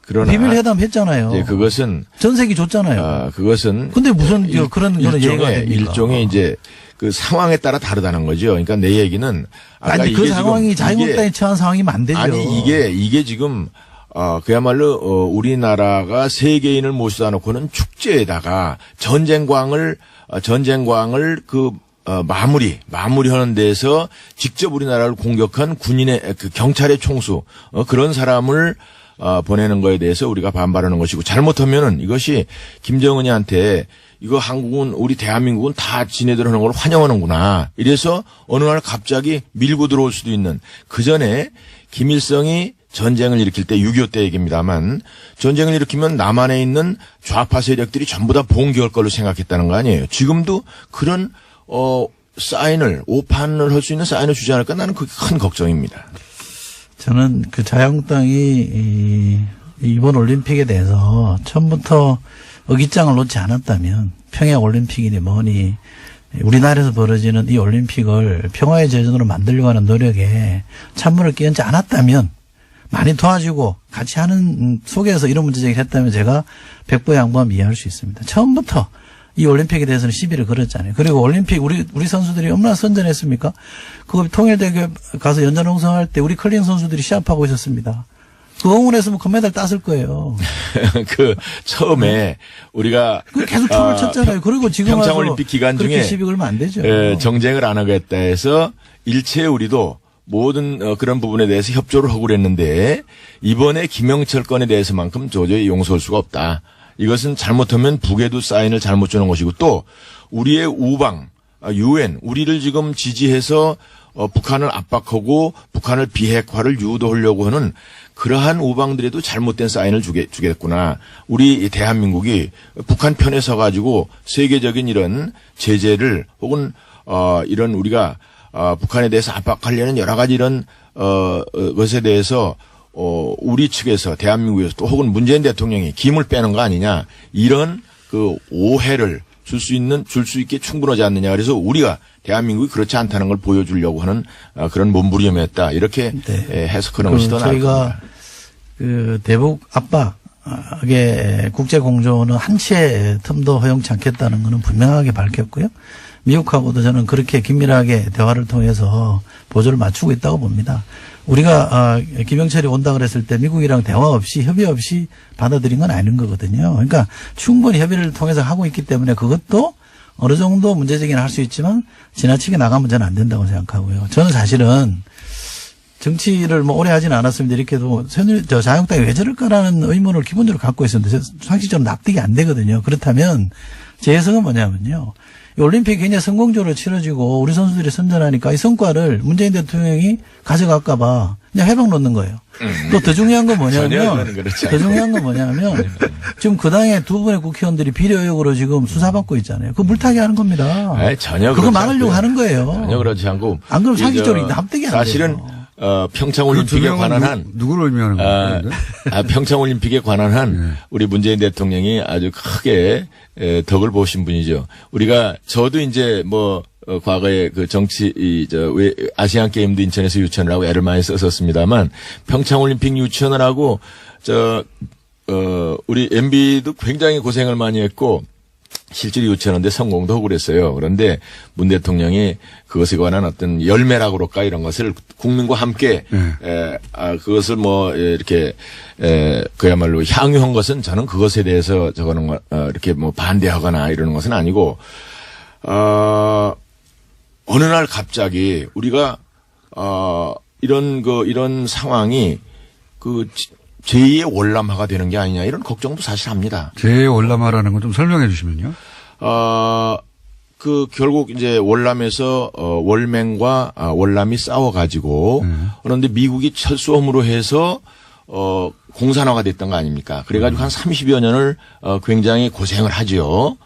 그러나 비밀 회담 했잖아요. 이제 그것은 전세기 줬잖아요. 그것은 근데 무슨 그런 거는 예가 됩니까? 일종의 이제 그 상황에 따라 다르다는 거죠. 그러니까 내 얘기는 아니 그 상황이 자유한국당에 처한 상황이면 안 되죠. 아니 이게 지금 그야말로 우리나라가 세계인을 모시다 놓고는 축제에다가 전쟁광을 마무리하는 데서 직접 우리나라를 공격한 군인의 그 경찰의 총수 그런 사람을 보내는 거에 대해서 우리가 반발하는 것이고, 잘못하면은 이것이 김정은이한테 이거 한국은, 우리 대한민국은 다 지네들 하는 걸 환영하는구나, 이래서 어느 날 갑자기 밀고 들어올 수도 있는, 그 전에 김일성이 전쟁을 일으킬 때 6.25 때 얘기입니다만, 전쟁을 일으키면 남한에 있는 좌파 세력들이 전부 다 봉기할 걸로 생각했다는 거 아니에요. 지금도 그런 사인을, 오판을 할 수 있는 사인을 주지 않을까, 나는 그게 큰 걱정입니다. 저는 그 자유한국당이 이번 올림픽에 대해서 처음부터 어깃장을 놓지 않았다면, 평양 올림픽이니 뭐니 우리나라에서 벌어지는 이 올림픽을 평화의 제전으로 만들려고 하는 노력에 찬물을 끼얹지 않았다면, 많이 도와주고 같이 하는 속에서 이런 문제 제기를 했다면 제가 100배 양보하면 이해할 수 있습니다. 처음부터 이 올림픽에 대해서는 시비를 걸었잖아요. 그리고 올림픽 우리 선수들이 얼마나 선전했습니까? 그거 통일대회 가서 연전 홍성할 때 우리 컬링 선수들이 시합하고 있었습니다. 그 응원했으면 금메달 땄을 거예요. 그 처음에 우리가 그 계속 춤을 췄잖아요. 그리고 지금 평창 와서 올림픽 기간 그렇게 중에 시비 걸면 안 되죠. 정쟁을 안 하겠다 해서 일체 우리도 모든 그런 부분에 대해서 협조를 하고 그랬는데, 이번에 김영철 건에 대해서만큼 도저히 용서할 수가 없다. 이것은 잘못하면 북에도 사인을 잘못 주는 것이고, 또 우리의 우방 UN, 우리를 지금 지지해서 북한을 압박하고 북한을 비핵화를 유도하려고 하는 그러한 우방들에도 잘못된 사인을 주겠구나. 우리 대한민국이 북한 편에 서가지고 세계적인 이런 제재를 혹은 이런 우리가 북한에 대해서 압박하려는 여러 가지 이런 것에 대해서 우리 측에서, 대한민국에서 또 혹은 문재인 대통령이 김을 빼는 거 아니냐, 이런 그 오해를 줄 수 있게 충분하지 않느냐. 그래서 우리가 대한민국이 그렇지 않다는 걸 보여주려고 하는 그런 몸부림이었다, 이렇게 해석하는 것이 더 나을 겁니다. 저희가 그 대북 압박의 국제 공조는 한치의 틈도 허용치 않겠다는 것은 분명하게 밝혔고요. 미국하고도 저는 그렇게 긴밀하게 대화를 통해서 보조를 맞추고 있다고 봅니다. 우리가 김영철이 온다 그랬을 때 미국이랑 대화 없이, 협의 없이 받아들인 건 아닌 거거든요. 그러니까 충분히 협의를 통해서 하고 있기 때문에 그것도 어느 정도 문제제기는 할 수 있지만 지나치게 나가면 저는 안 된다고 생각하고요. 저는 사실은 정치를 뭐 오래 하지는 않았습니다. 이렇게도 자유한국당이 왜 저럴까라는 의문을 기본적으로 갖고 있었는데 상식적으로 납득이 안 되거든요. 그렇다면 제 해석은 뭐냐면요. 이 올림픽이 굉장히 성공적으로 치러지고 우리 선수들이 선전하니까 이 성과를 문재인 대통령이 가져갈까 봐 그냥 회방 놓는 거예요. 또 더 중요한 건 뭐냐면, 지금 그 당의 두 분의 국회의원들이 비리 의혹으로 지금 수사받고 있잖아요. 그거 물타기 하는 겁니다. 아니, 전혀 그거 그렇지 막으려고 않고요. 하는 거예요. 전혀 그렇지 않고. 안 그러면 상식적으로 납득이 안 돼요. 사실은 평창 올림픽에 관한 한 누구를 의미하는 거예요? 평창 올림픽에 관한 한 우리 문재인 대통령이 아주 크게 덕을 보신 분이죠. 저도 이제 과거에 그 아시안 게임도 인천에서 유치원을 하고 애를 많이 썼었습니다만, 평창 올림픽 유치원을 하고 우리 MB도 굉장히 고생을 많이 했고 실제로 유치하는데 성공도 하고 그랬어요. 그런데 문 대통령이 그것에 관한 어떤 열매라고 그럴까, 이런 것을 국민과 함께 그것을 이렇게 그야말로 향유한 것은, 저는 그것에 대해서 이렇게 반대하거나 이러는 것은 아니고, 어느 날 갑자기 우리가 이런 상황이 제2의 월남화가 되는 게 아니냐, 이런 걱정도 사실 합니다. 제2의 월남화라는 건 좀 설명해 주시면요. 결국 이제 월남에서 월맹과 월남이 싸워가지고, 그런데 미국이 철수함으로 해서 공산화가 됐던 거 아닙니까? 그래가지고 한 30여 년을 굉장히 고생을 하죠.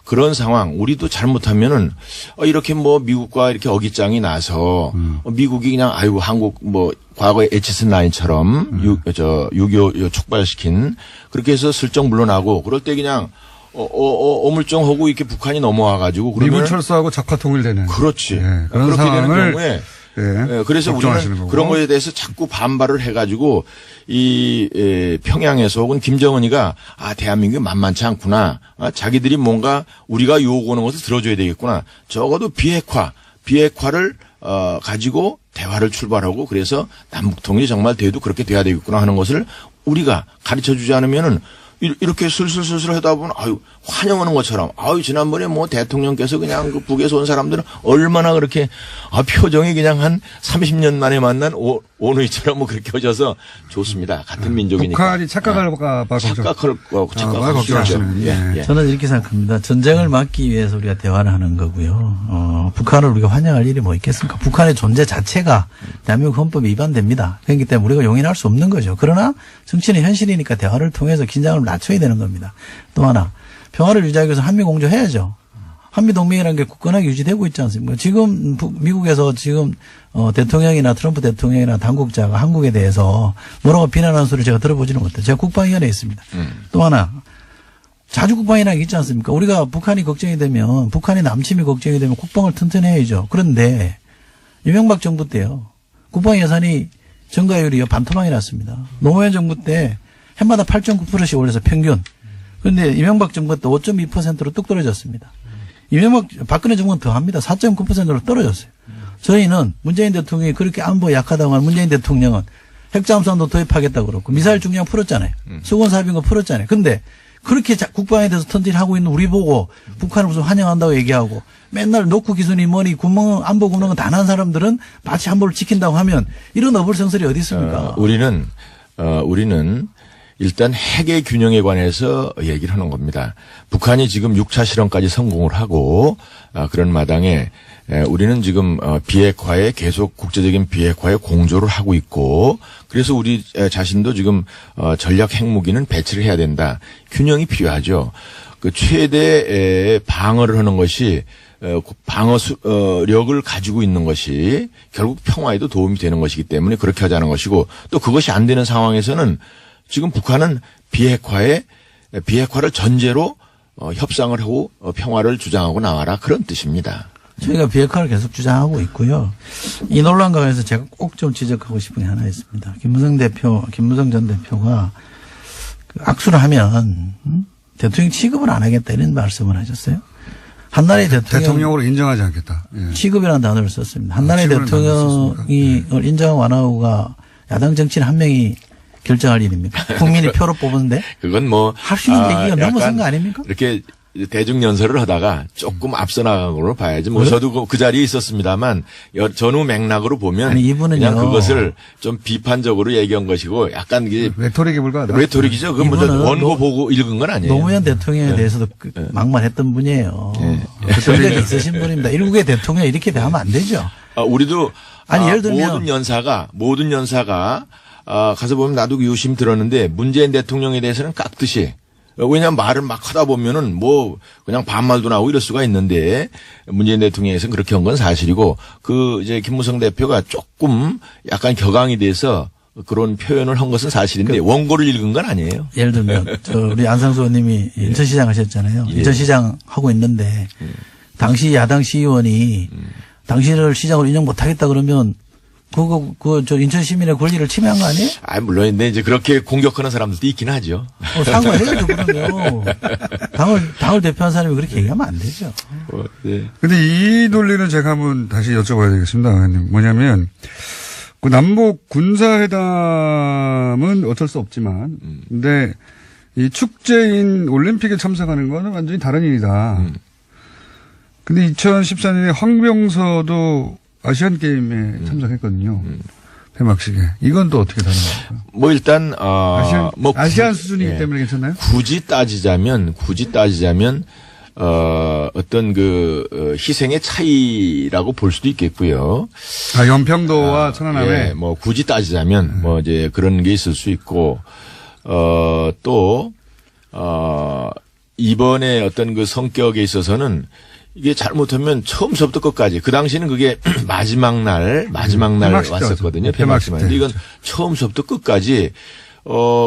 그런 상황, 우리도 잘못하면은 이렇게 미국과 이렇게 어깃장이 나서 미국이 그냥 한국 과거에 에치슨 라인처럼 6.25 촉발시킨, 그렇게 해서 슬쩍 물러나고, 그럴 때 그냥 어물쩡하고 이렇게 북한이 넘어와 가지고 미군 철수하고 적화 통일되는, 그렇지. 그런 그렇게 상황을 되는 경우에 그래서 우리는 거고. 그런 거에 대해서 자꾸 반발을 해가지고 평양에서 혹은 김정은이가 대한민국이 만만치 않구나, 자기들이 뭔가 우리가 요구하는 것을 들어줘야 되겠구나, 적어도 비핵화를 가지고 대화를 출발하고, 그래서 남북통일이 정말 돼도 그렇게 돼야 되겠구나 하는 것을 우리가 가르쳐 주지 않으면은 이렇게 슬슬슬슬 하다 보면 아유 환영하는 것처럼 아유 지난번에 뭐 대통령께서 그냥 그 북에서 온 사람들은 얼마나 그렇게 표정이 그냥 한 30년 만에 만난 오누이처럼 뭐 그렇게 하셔서 좋습니다. 같은 민족이니까. 북한이 착각할까 봐 착각할 걱정하시는. 예. 저는 이렇게 생각합니다. 전쟁을 막기 위해서 우리가 대화를 하는 거고요. 북한을 우리가 환영할 일이 뭐 있겠습니까? 북한의 존재 자체가 대한민국 헌법에 위반됩니다. 그렇기 때문에 우리가 용인할 수 없는 거죠. 그러나 정치는 현실이니까 대화를 통해서 긴장을 낮춰야 되는 겁니다. 또 하나 평화를 유지하기 위해서 한미 공조해야죠. 한미 동맹이라는 게 굳건하게 유지되고 있지 않습니까? 지금 미국에서 지금 대통령이나 트럼프 대통령이나 당국자가 한국에 대해서 뭐라고 비난하는 소리를 제가 들어보지는 못해요. 제가 국방위원회에 있습니다. 또 하나 자주 국방이라는 게 있지 않습니까? 우리가 북한이 걱정이 되면 북한의 남침이 걱정이 되면 국방을 튼튼해야죠. 그런데 이명박 정부 때요. 국방 예산이 증가율이 반토막이 났습니다. 노무현 정부 때 해마다 8.9%씩 올려서 평균. 그런데 이명박 정부 때 5.2%로 뚝 떨어졌습니다. 박근혜 정부는 더 합니다. 4.9%로 떨어졌어요. 저희는 문재인 대통령이 그렇게 안보에 약하다고 하는 문재인 대통령은 핵잠수함도 도입하겠다고 그러고 미사일 중량 풀었잖아요. 수건 사병거 풀었잖아요. 근데 그렇게 국방에 대해서 턴질하고 있는 우리 보고 북한을 무슨 환영한다고 얘기하고 맨날 노크 기순이 뭐니 구멍 안보 구멍은 다 난 사람들은 마치 안보를 지킨다고 하면 이런 어불성설이 어디 있습니까? 우리는 일단 핵의 균형에 관해서 얘기를 하는 겁니다. 북한이 지금 6차 실험까지 성공을 하고 그런 마당에 우리는 지금 비핵화에 계속 국제적인 비핵화에 공조를 하고 있고 그래서 우리 자신도 지금 전략 핵무기는 배치를 해야 된다. 균형이 필요하죠. 그 최대 방어를 하는 것이 방어력을 가지고 있는 것이 결국 평화에도 도움이 되는 것이기 때문에 그렇게 하자는 것이고 또 그것이 안 되는 상황에서는 지금 북한은 비핵화를 전제로 협상을 하고 평화를 주장하고 나와라 그런 뜻입니다. 저희가 비핵화를 계속 주장하고 있고요. 이 논란과 관해서 제가 꼭 좀 지적하고 싶은 게 하나 있습니다. 김무성 전 대표가 악수를 하면 대통령 취급을 안 하겠다 이런 말씀을 하셨어요. 한나라의 대통령으로 인정하지 않겠다. 예. 취급이라는 단어를 썼습니다. 한나라의 대통령이 인정하고 완화가 야당 정치인 한 명이 결정할 일입니까? 국민이 표로 뽑은데? 그건 뭐. 할 수 있는 얘기가 넘어선 거 아닙니까? 이렇게 대중연설을 하다가 조금 앞서 나간 걸로 봐야지. 뭐 저도 그 자리에 있었습니다만 전후 맥락으로 보면. 아니, 이분은요. 그냥 그것을 좀 비판적으로 얘기한 것이고 약간 이게. 레토릭이 불과하다. 레토릭이죠. 그건 뭐 원고 보고 읽은 건 아니에요. 노무현 대통령에 대해서도 막말했던 분이에요. 전력이 있으신 분입니다. 일국의 대통령 이렇게 대하면 안 되죠. 우리도. 아니, 예를 들면. 모든 연사가 가서 보면 나도 유심 들었는데 문재인 대통령에 대해서는 깍듯이 왜냐하면 말을 막 하다 보면은 뭐 그냥 반말도 나오고 이럴 수가 있는데 문재인 대통령에서는 그렇게 한 건 사실이고 그 이제 김무성 대표가 조금 약간 격앙이 돼서 그런 표현을 한 것은 사실인데 원고를 읽은 건 아니에요. 예를 들면 우리 안상수 의원님이 인천시장 하셨잖아요. 예. 인천시장 하고 있는데 당시 야당 시의원이 당신을 시장으로 인정 못하겠다 그러면 저 인천 시민의 권리를 침해한 거 아니에요? 물론인데 이제 그렇게 공격하는 사람들도 있긴 하죠. 사과해야죠, 그러면. 당을 대표한 사람이 그렇게 얘기하면 안 되죠. 네. 근데 이 논리는 제가 한번 다시 여쭤봐야 되겠습니다. 의원님. 뭐냐면, 그 남북 군사회담은 어쩔 수 없지만, 근데 이 축제인 올림픽에 참석하는 거는 완전히 다른 일이다. 근데 2014년에 황병서도 아시안 게임에 참석했거든요. 폐막식에. 이건 또 어떻게 다른 겁니까? 뭐 일단 아시안 수준이기 때문에 괜찮나요? 굳이 따지자면 어떤 희생의 차이라고 볼 수도 있겠고요. 연평도와 천안함에. 예, 뭐 굳이 따지자면 뭐 이제 그런 게 있을 수 있고 또 이번에 어떤 그 성격에 있어서는 이게 잘못하면 처음부터 끝까지 그 당시에는 그게 마지막 날 왔었거든요. 폐막식 때. 이건 처음부터 끝까지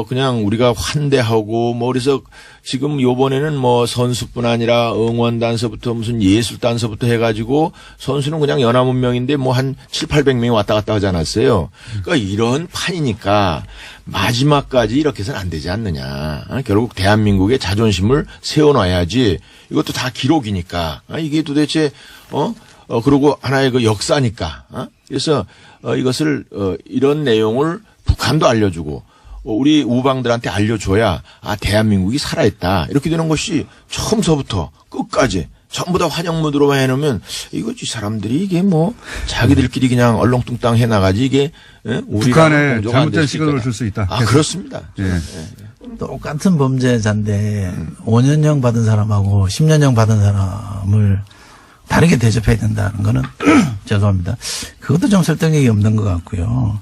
그냥 우리가 환대하고 뭐 그래서 지금 요번에는 뭐 선수뿐 아니라 응원단서부터 무슨 예술단서부터 해가지고 선수는 그냥 연합운명인데 뭐 한 700~800명이 왔다 갔다 하지 않았어요. 그러니까 이런 판이니까 마지막까지 이렇게 해서는 안 되지 않느냐. 결국 대한민국의 자존심을 세워놔야지. 이것도 다 기록이니까. 이게 도대체 그리고 하나의 그 역사니까. 그래서 이것을 이런 내용을 북한도 알려주고 우리 우방들한테 알려줘야 대한민국이 살아있다. 이렇게 되는 것이 처음서부터 끝까지 전부 다 환영무드로 해놓으면 이거지 사람들이 이게 뭐 자기들끼리 그냥 얼렁뚱땅 해나가지 이게 북한에 잘못된 시그널을 줄 수 있다. 그렇습니다. 예. 똑같은 범죄자인데 5년형 받은 사람하고 10년형 받은 사람을 다르게 대접해야 된다는 거는 죄송합니다. 그것도 좀 설득력이 없는 것 같고요.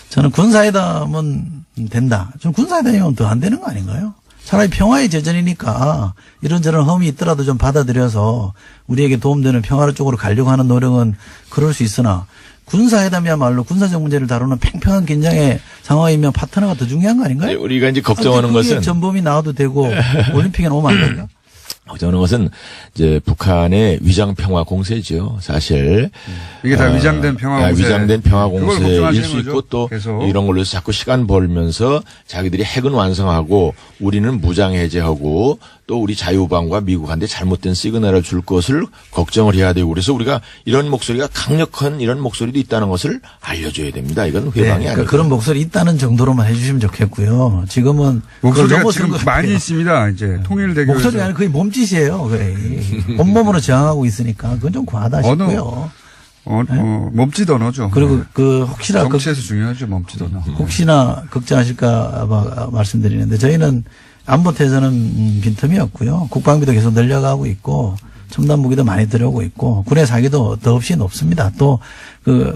저는 군사회담은 된다. 저는 군사회담이면 더 안 되는 거 아닌가요? 차라리 평화의 제전이니까 이런저런 험이 있더라도 좀 받아들여서 우리에게 도움되는 평화 쪽으로 가려고 하는 노력은 그럴 수 있으나 군사회담이야말로 군사적 문제를 다루는 팽팽한 긴장의 상황이면 파트너가 더 중요한 거 아닌가요? 우리가 이제 걱정하는 것은 전범이 나와도 되고 올림픽에 오면 안 된다. 걱정하는 것은 이제 북한의 위장 평화 공세죠. 사실 이게 다 위장된 평화 공세. 위장된 평화 그걸 공세일 걱정하시는 수 있고 거죠? 또 계속. 이런 걸로 해서 자꾸 시간 벌면서 자기들이 핵은 완성하고 우리는 무장 해제하고 또 우리 자유방과 미국한테 잘못된 시그널을 줄 것을 걱정을 해야 되고 그래서 우리가 이런 목소리가 강력한 이런 목소리도 있다는 것을 알려줘야 됩니다. 이건 회방이 아니고 그런 목소리 있다는 정도로만 해주시면 좋겠고요. 지금은 목소리가 그걸 지금 넘어선 것 많이 같아요. 있습니다. 이제 통일대교에서. 목소리가 아니라 거의 몸짓이에요. 거의. 온몸으로 저항하고 있으니까 그건 좀 과하다 싶고요. 몸짓 언어죠. 그리고 혹시나 정치에서 중요하죠. 몸짓 언어. 혹시나 걱정하실까 봐 말씀드리는데 저희는 안보태세는 빈틈이 없고요. 국방비도 계속 늘려가고 있고 첨단 무기도 많이 들여오고 있고 군의 사기도 더없이 높습니다. 또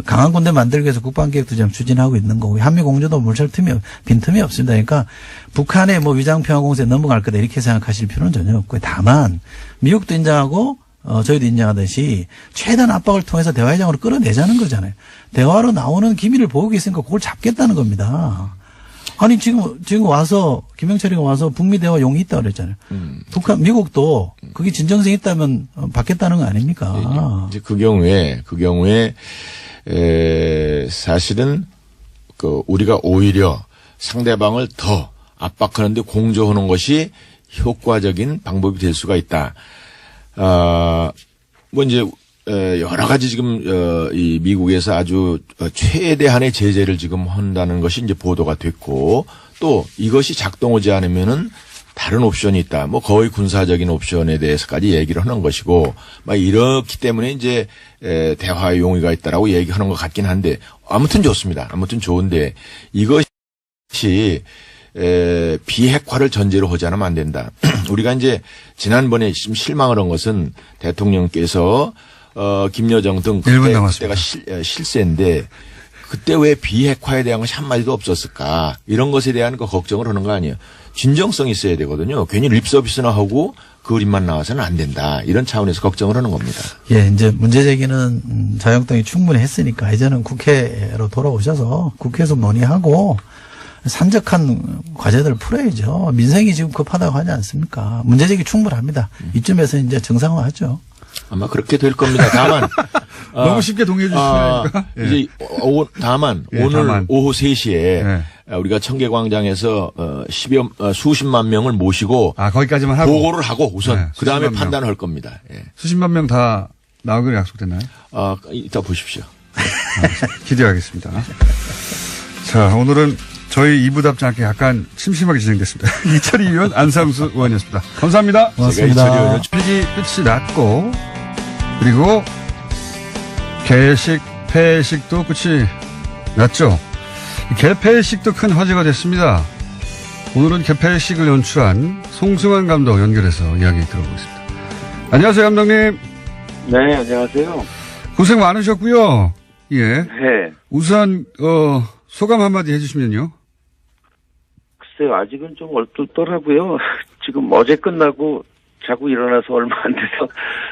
강한 군대 만들기 위해서 국방계획도 지금 추진하고 있는 거고 한미 공조도 빈틈이 없습니다. 그러니까 북한의 위장 평화 공세에 넘어갈 거다 이렇게 생각하실 필요는 전혀 없고요. 다만 미국도 인정하고 저희도 인정하듯이 최대한 압박을 통해서 대화회장으로 끌어내자는 거잖아요. 대화로 나오는 기밀을 보고 있으니까 그걸 잡겠다는 겁니다. 아니 지금 와서 김영철이가 와서 북미 대화 용이 있다고 그랬잖아요. 미국도 그게 진정성 있다면 받겠다는 거 아닙니까? 이제 그 경우에 사실은 우리가 오히려 상대방을 더 압박하는데 공조하는 것이 효과적인 방법이 될 수가 있다. 이제 여러 가지 지금 이 미국에서 아주 최대한의 제재를 지금 한다는 것이 이제 보도가 됐고 또 이것이 작동하지 않으면은 다른 옵션이 있다. 거의 군사적인 옵션에 대해서까지 얘기를 하는 것이고 이렇기 때문에 이제 대화의 용의가 있다라고 얘기하는 것 같긴 한데 아무튼 좋습니다. 아무튼 좋은데 이것이 비핵화를 전제로 하지 않으면 안 된다. 우리가 이제 지난번에 좀 실망을 한 것은 대통령께서 김여정 등 그때가 실세인데 그때 왜 비핵화에 대한 것이 한마디도 없었을까 이런 것에 대한 걱정을 하는 거 아니에요. 진정성이 있어야 되거든요. 괜히 립서비스나 하고 그림만 나와서는 안 된다. 이런 차원에서 걱정을 하는 겁니다. 예, 이제 문제 제기는 자유한국당이 충분히 했으니까 이제는 국회로 돌아오셔서 국회에서 논의하고 산적한 과제들을 풀어야죠. 민생이 지금 급하다고 하지 않습니까? 문제 제기 충분합니다. 이쯤에서 이제 정상화하죠. 아마 그렇게 될 겁니다. 다만 너무 쉽게 동의해 주시니까. 이제 다만 오늘 오후 3시에 우리가 청계광장에서 수십만 명을 모시고 거기까지만 하고 보고를 하고 우선 그다음에 판단을 할 겁니다. 예. 수십만 명 다 나오기로 약속됐나요? 이따 보십시오. 기대하겠습니다. 자, 오늘은 저희 2부답지 않게 약간 심심하게 진행됐습니다. 이철희 의원, 안상수 의원이었습니다. 감사합니다. 고맙습니다. 필기 끝이 났고 그리고 개식, 폐식도 끝이 났죠. 개폐식도 큰 화제가 됐습니다. 오늘은 개폐식을 연출한 송승환 감독 연결해서 이야기 들어보겠습니다. 안녕하세요, 감독님. 네, 안녕하세요. 고생 많으셨고요. 예. 네. 우선 소감 한마디 해주시면요. 글쎄요, 아직은 좀 얼떨떨하고요. 지금 어제 끝나고 자고 일어나서 얼마 안 돼서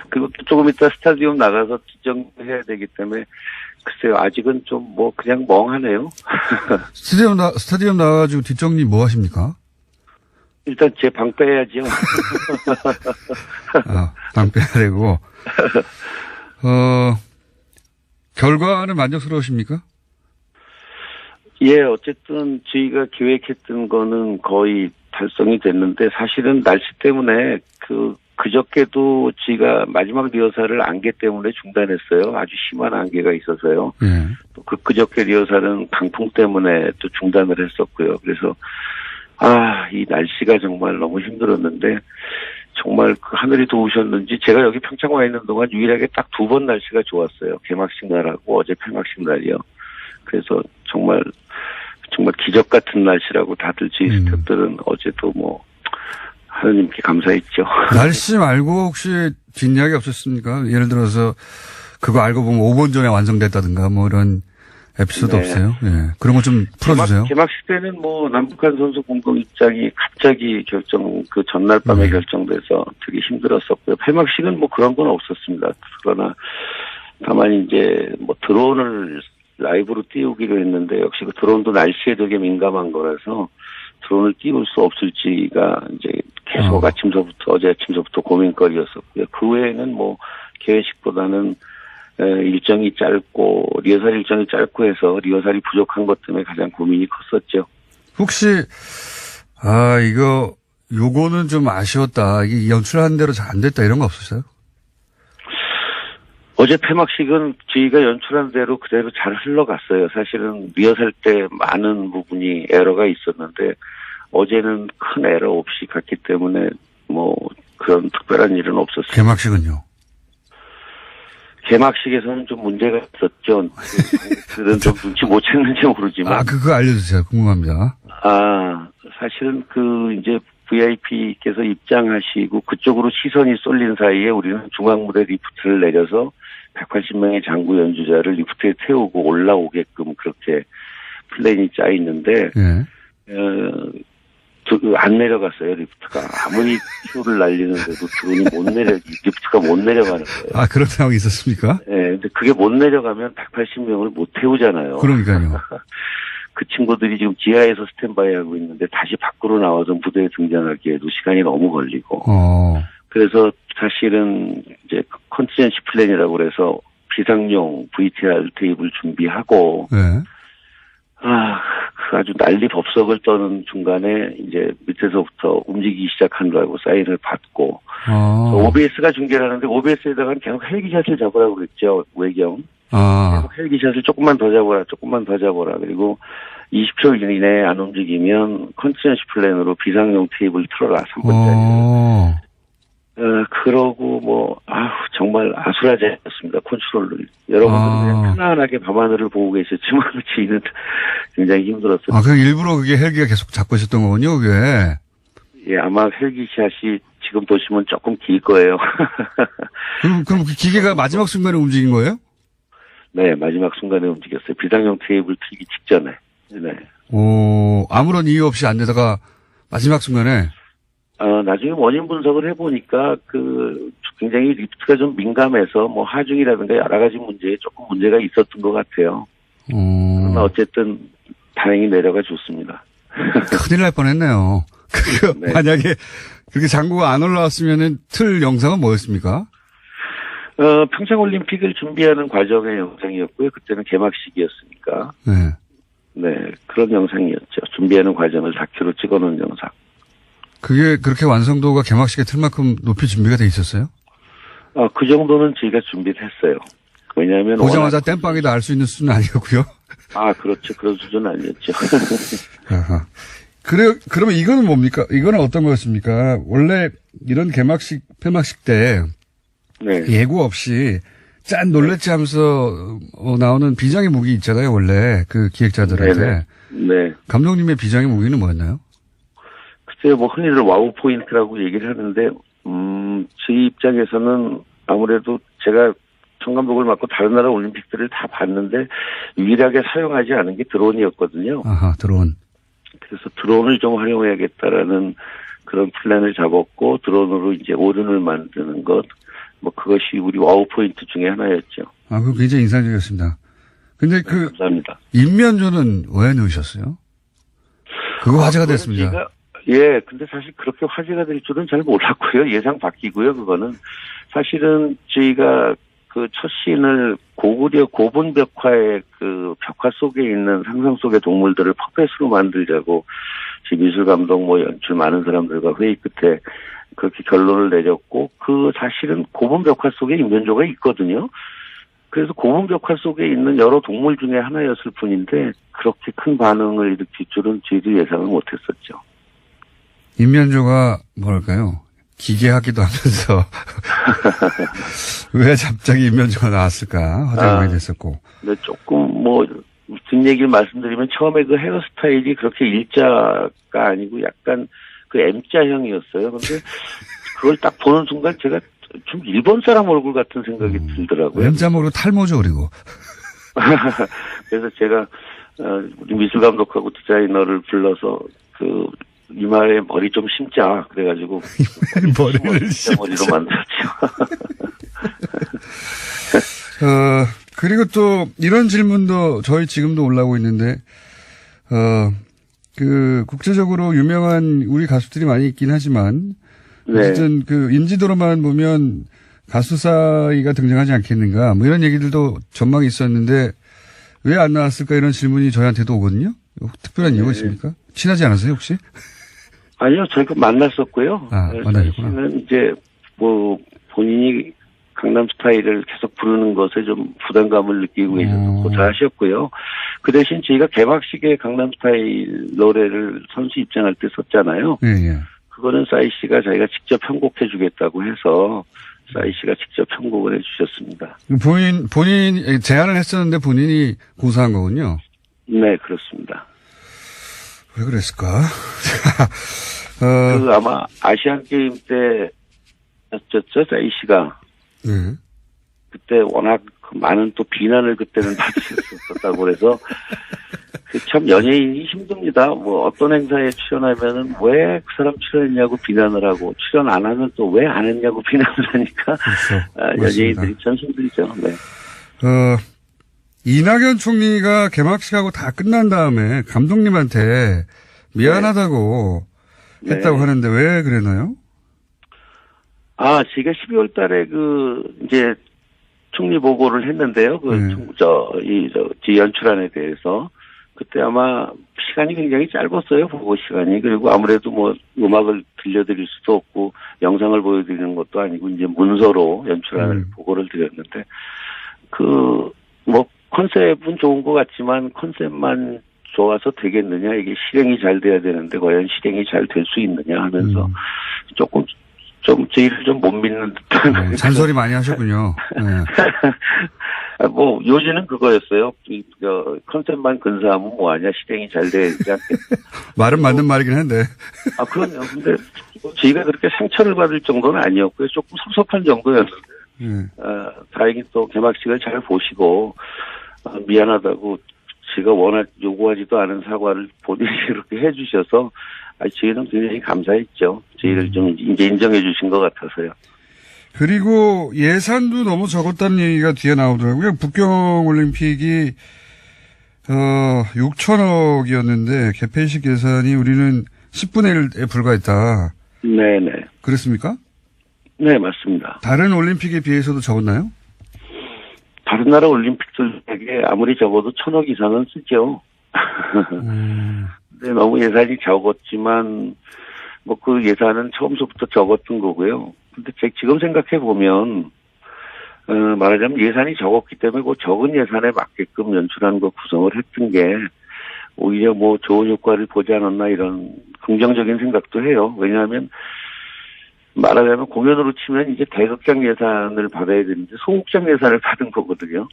그것도 조금 이따 스타디움 나가서 지정해야 되기 때문에 글쎄요, 아직은 좀 그냥 멍하네요. 스타디움 나가가지고 뒷정리 뭐 하십니까? 일단 제 방 빼야죠. 방 빼야 되고. 결과는 만족스러우십니까? 예, 어쨌든 저희가 계획했던 거는 거의 달성이 됐는데 사실은 날씨 때문에 그저께도 저희가 마지막 리허설을 안개 때문에 중단했어요. 아주 심한 안개가 있어서요. 예. 또 그저께 리허설은 강풍 때문에 또 중단을 했었고요. 그래서 이 날씨가 정말 너무 힘들었는데 정말 그 하늘이 도우셨는지 제가 여기 평창 와 있는 동안 유일하게 딱 2번 날씨가 좋았어요. 개막식 날하고 어제 폐막식 날이요. 그래서 정말 기적 같은 날씨라고 다들 저희 스태프들은 어제도 뭐 하느님께 감사했죠. 날씨 말고 혹시 뒷이야기 없었습니까? 예를 들어서 그거 알고 보면 5분 전에 완성됐다든가 뭐 이런 에피소드 네. 없어요? 예. 그런 거 좀 풀어주세요. 개막식 때는 뭐 남북한 선수 공동 입장이 갑자기 그 전날 밤에 결정돼서 되게 힘들었었고요. 폐막식은 뭐 그런 건 없었습니다. 그러나 다만 이제 뭐 드론을 라이브로 띄우기로 했는데 역시 그 드론도 날씨에 되게 민감한 거라서 드론을 띄울 수 없을지가 이제 계속 어제 아침서부터 고민거리였었고요. 그 외에는 뭐 계획식보다는 일정이 짧고 리허설 일정이 짧고 해서 리허설이 부족한 것 때문에 가장 고민이 컸었죠. 혹시 요거는 좀 아쉬웠다. 이게 연출한 대로 잘 안 됐다 이런 거 없었어요? 어제 폐막식은 저희가 연출한 대로 그대로 잘 흘러갔어요. 사실은 리허설 때 많은 부분이 에러가 있었는데 어제는 큰 에러 없이 갔기 때문에 뭐 그런 특별한 일은 없었어요. 개막식은요? 개막식에서는 좀 문제가 있었죠. 그들은 좀 눈치 못 챘는지 모르지만. 그거 알려주세요. 궁금합니다. 사실은 이제 VIP께서 입장하시고 그쪽으로 시선이 쏠린 사이에 우리는 중앙무대 리프트를 내려서 180명의 장구 연주자를 리프트에 태우고 올라오게끔 그렇게 플랜이 짜 있는데, 안 내려갔어요, 리프트가. 아무리 큐를 날리는데도 리프트가 못 내려가는 거예요. 그런 상황이 있었습니까? 네, 근데 그게 못 내려가면 180명을 못 태우잖아요. 그러니까요. 그 친구들이 지금 지하에서 스탠바이 하고 있는데 다시 밖으로 나와서 무대에 등장하기에도 시간이 너무 걸리고. 그래서 사실은 이제 컨티전시 플랜이라고 그래서 비상용 VTR 테이블 준비하고. 네. 아주 난리 법석을 떠는 중간에 이제 밑에서부터 움직이기 시작한다고 사인을 받고. OBS가 중계를 하는데 OBS에다가는 계속 헬기샷을 잡으라고 그랬죠, 외경. 계속 헬기샷을 조금만 더 잡아라. 그리고 20초 이내에 안 움직이면 컨티전시 플랜으로 비상용 테이블 틀어라, 3분짜리. 그러고 정말 아수라장이었습니다, 컨트롤을. 여러분들은 그냥 편안하게 밤하늘을 보고 계셨지만 저희는 굉장히 힘들었어요. 그럼 일부러 그게 헬기가 계속 잡고 있었던 거군요, 그게. 예, 아마 헬기샷이 지금 보시면 조금 길 거예요. 그럼 그 기계가 마지막 순간에 움직인 거예요? 네, 마지막 순간에 움직였어요. 비상용 테이블 틀기 직전에. 네. 아무런 이유 없이 안 되다가 마지막 순간에. 나중에 원인 분석을 해보니까 굉장히 리프트가 좀 민감해서 하중이라든가 여러 가지 문제에 조금 문제가 있었던 것 같아요. 그러나 어쨌든 다행히 내려가 줬습니다. 큰일 날 뻔했네요. 네. 만약에 그렇게 장구가 안 올라왔으면은 틀 영상은 뭐였습니까? 평창 올림픽을 준비하는 과정의 영상이었고요. 그때는 개막식이었으니까. 네, 그런 영상이었죠. 준비하는 과정을 다큐로 찍어놓은 영상. 그게 그렇게 완성도가 개막식에 틀 만큼 높이 준비가 돼 있었어요? 그 정도는 저희가 준비를 했어요. 왜냐하면 보자마자 땜빵이다 알 수 있는 수준은 아니었고요. 그렇죠. 그런 수준은 아니었죠. 그러면 이거는 뭡니까? 이거는 어떤 거였습니까? 원래 이런 개막식, 폐막식 때 예고 없이 짠 놀랬지 하면서 나오는 비장의 무기 있잖아요, 원래 그 기획자들한테. 네. 감독님의 비장의 무기는 뭐였나요? 글쎄요, 흔히들 와우 포인트라고 얘기를 하는데, 저희 입장에서는 아무래도 제가 총감독을 맡고 다른 나라 올림픽들을 다 봤는데, 유일하게 사용하지 않은 게 드론이었거든요. 드론. 그래서 드론을 좀 활용해야겠다라는 그런 플랜을 잡았고, 드론으로 이제 오륜을 만드는 것, 그것이 우리 와우 포인트 중에 하나였죠. 그거 굉장히 인상적이었습니다. 근데 감사합니다. 인면조는 왜 넣으셨어요? 그거 화제가 됐습니다. 근데 사실 그렇게 화제가 될 줄은 잘 몰랐고요. 예상 바뀌고요, 그거는. 사실은 저희가 첫 씬을 고분 벽화의 벽화 속에 있는 상상 속의 동물들을 퍼펫으로 만들자고, 미술 감독 연출 많은 사람들과 회의 끝에 그렇게 결론을 내렸고 그 사실은 고분 벽화 속에 인면조가 있거든요. 그래서 고분 벽화 속에 있는 여러 동물 중에 하나였을 뿐인데 그렇게 큰 반응을 일으킬 줄은 저희도 예상을 못했었죠. 인면조가 뭐랄까요? 기괴하기도 하면서 왜 갑자기 인면조가 나왔을까 화제가 많이 됐었고. 근데 조금 뭐 뒷얘기를 말씀드리면 처음에 그 헤어스타일이 그렇게 일자가 아니고 약간 그 M자형이었어요. 근데 그걸 딱 보는 순간 제가 좀 일본 사람 얼굴 같은 생각이 들더라고요. M자목으로 탈모죠 그리고. 그래서 제가 우리 미술 감독하고 디자이너를 불러서 그 이마에 머리 좀 심자 그래가지고 머리를 머리로 만들었죠. 그리고 또 이런 질문도 저희 지금도 올라오고 있는데 그 국제적으로 유명한 우리 가수들이 많이 있긴 하지만 네. 어쨌든 그 인지도로만 보면 가수 사이가 등장하지 않겠는가 뭐 이런 얘기들도 전망이 있었는데 왜 안 나왔을까 이런 질문이 저희한테도 오거든요. 특별한 이유가 있습니까? 친하지 않으세요 혹시? 아니요, 저희가 만났었고요. 만나셨구나. 씨는 이제 뭐 본인이 강남스타일을 계속 부르는 것에 좀 부담감을 느끼고 계셔서 고사하셨고요. 그 대신 저희가 개막식에 강남스타일 노래를 선수 입장할 때 썼잖아요. 예. 그거는 싸이 씨가 자기가 직접 편곡해 주겠다고 해서 싸이 씨가 직접 편곡을 해 주셨습니다. 본인 제안을 했었는데 본인이 고사한 거군요. 네, 그렇습니다. 왜 그랬을까? 그 아마 아시안 게임 때였죠, 싸이 씨가. 네. 그때 워낙 많은 또 비난을 그때는 받으셨었다고 그래서 참 연예인이 힘듭니다. 뭐 어떤 행사에 출연하면은 왜 그 사람 출연했냐고 비난을 하고 출연 안 하면 또 왜 안 했냐고 비난을 하니까 그렇죠. 연예인들이 참 힘들죠. 네. 이낙연 총리가 개막식하고 다 끝난 다음에 감독님한테 미안하다고 네. 했다고 하는데 왜 그랬나요? 제가 12월 달에 이제 총리 보고를 했는데요. 연출안에 대해서. 그때 아마 시간이 굉장히 짧았어요. 보고 시간이. 그리고 아무래도 뭐 음악을 들려드릴 수도 없고 영상을 보여드리는 것도 아니고 이제 문서로 연출안을 보고를 드렸는데 뭐 컨셉은 좋은 것 같지만 컨셉만 좋아서 되겠느냐. 이게 실행이 잘 돼야 되는데 과연 실행이 잘 될 수 있느냐 하면서 조금 저희를 좀 못 믿는 듯한. 잔소리 많이 하셨군요. 네. 뭐, 요지는 그거였어요. 컨셉만 근사하면 뭐하냐, 실행이 잘 되지 않겠다. 말은 맞는 말이긴 한데. 그럼요. 근데 저희가 그렇게 상처를 받을 정도는 아니었고요. 조금 섭섭한 정도였는데. 다행히 또 개막식을 잘 보시고, 미안하다고 제가 워낙 요구하지도 않은 사과를 본인이 그렇게 해주셔서, 저희는 굉장히 감사했죠. 저희를 좀 이제 인정해 주신 것 같아서요. 그리고 예산도 너무 적었다는 얘기가 뒤에 나오더라고요. 북경올림픽이 6천억이었는데 개폐식 예산이 우리는 10분의 1에 불과했다. 네네. 그렇습니까? 네, 맞습니다. 다른 올림픽에 비해서도 적었나요? 다른 나라 올림픽들에게 아무리 적어도 1,000억 이상은 쓰죠. 네, 너무 예산이 적었지만 뭐 그 예산은 처음부터 적었던 거고요. 근데 지금 생각해 보면 말하자면 예산이 적었기 때문에 그 적은 예산에 맞게끔 연출한 거 구성을 했던 게 오히려 뭐 좋은 효과를 보지 않았나 이런 긍정적인 생각도 해요. 왜냐하면 말하자면 공연으로 치면 이제 대극장 예산을 받아야 되는데 소극장 예산을 받은 거거든요.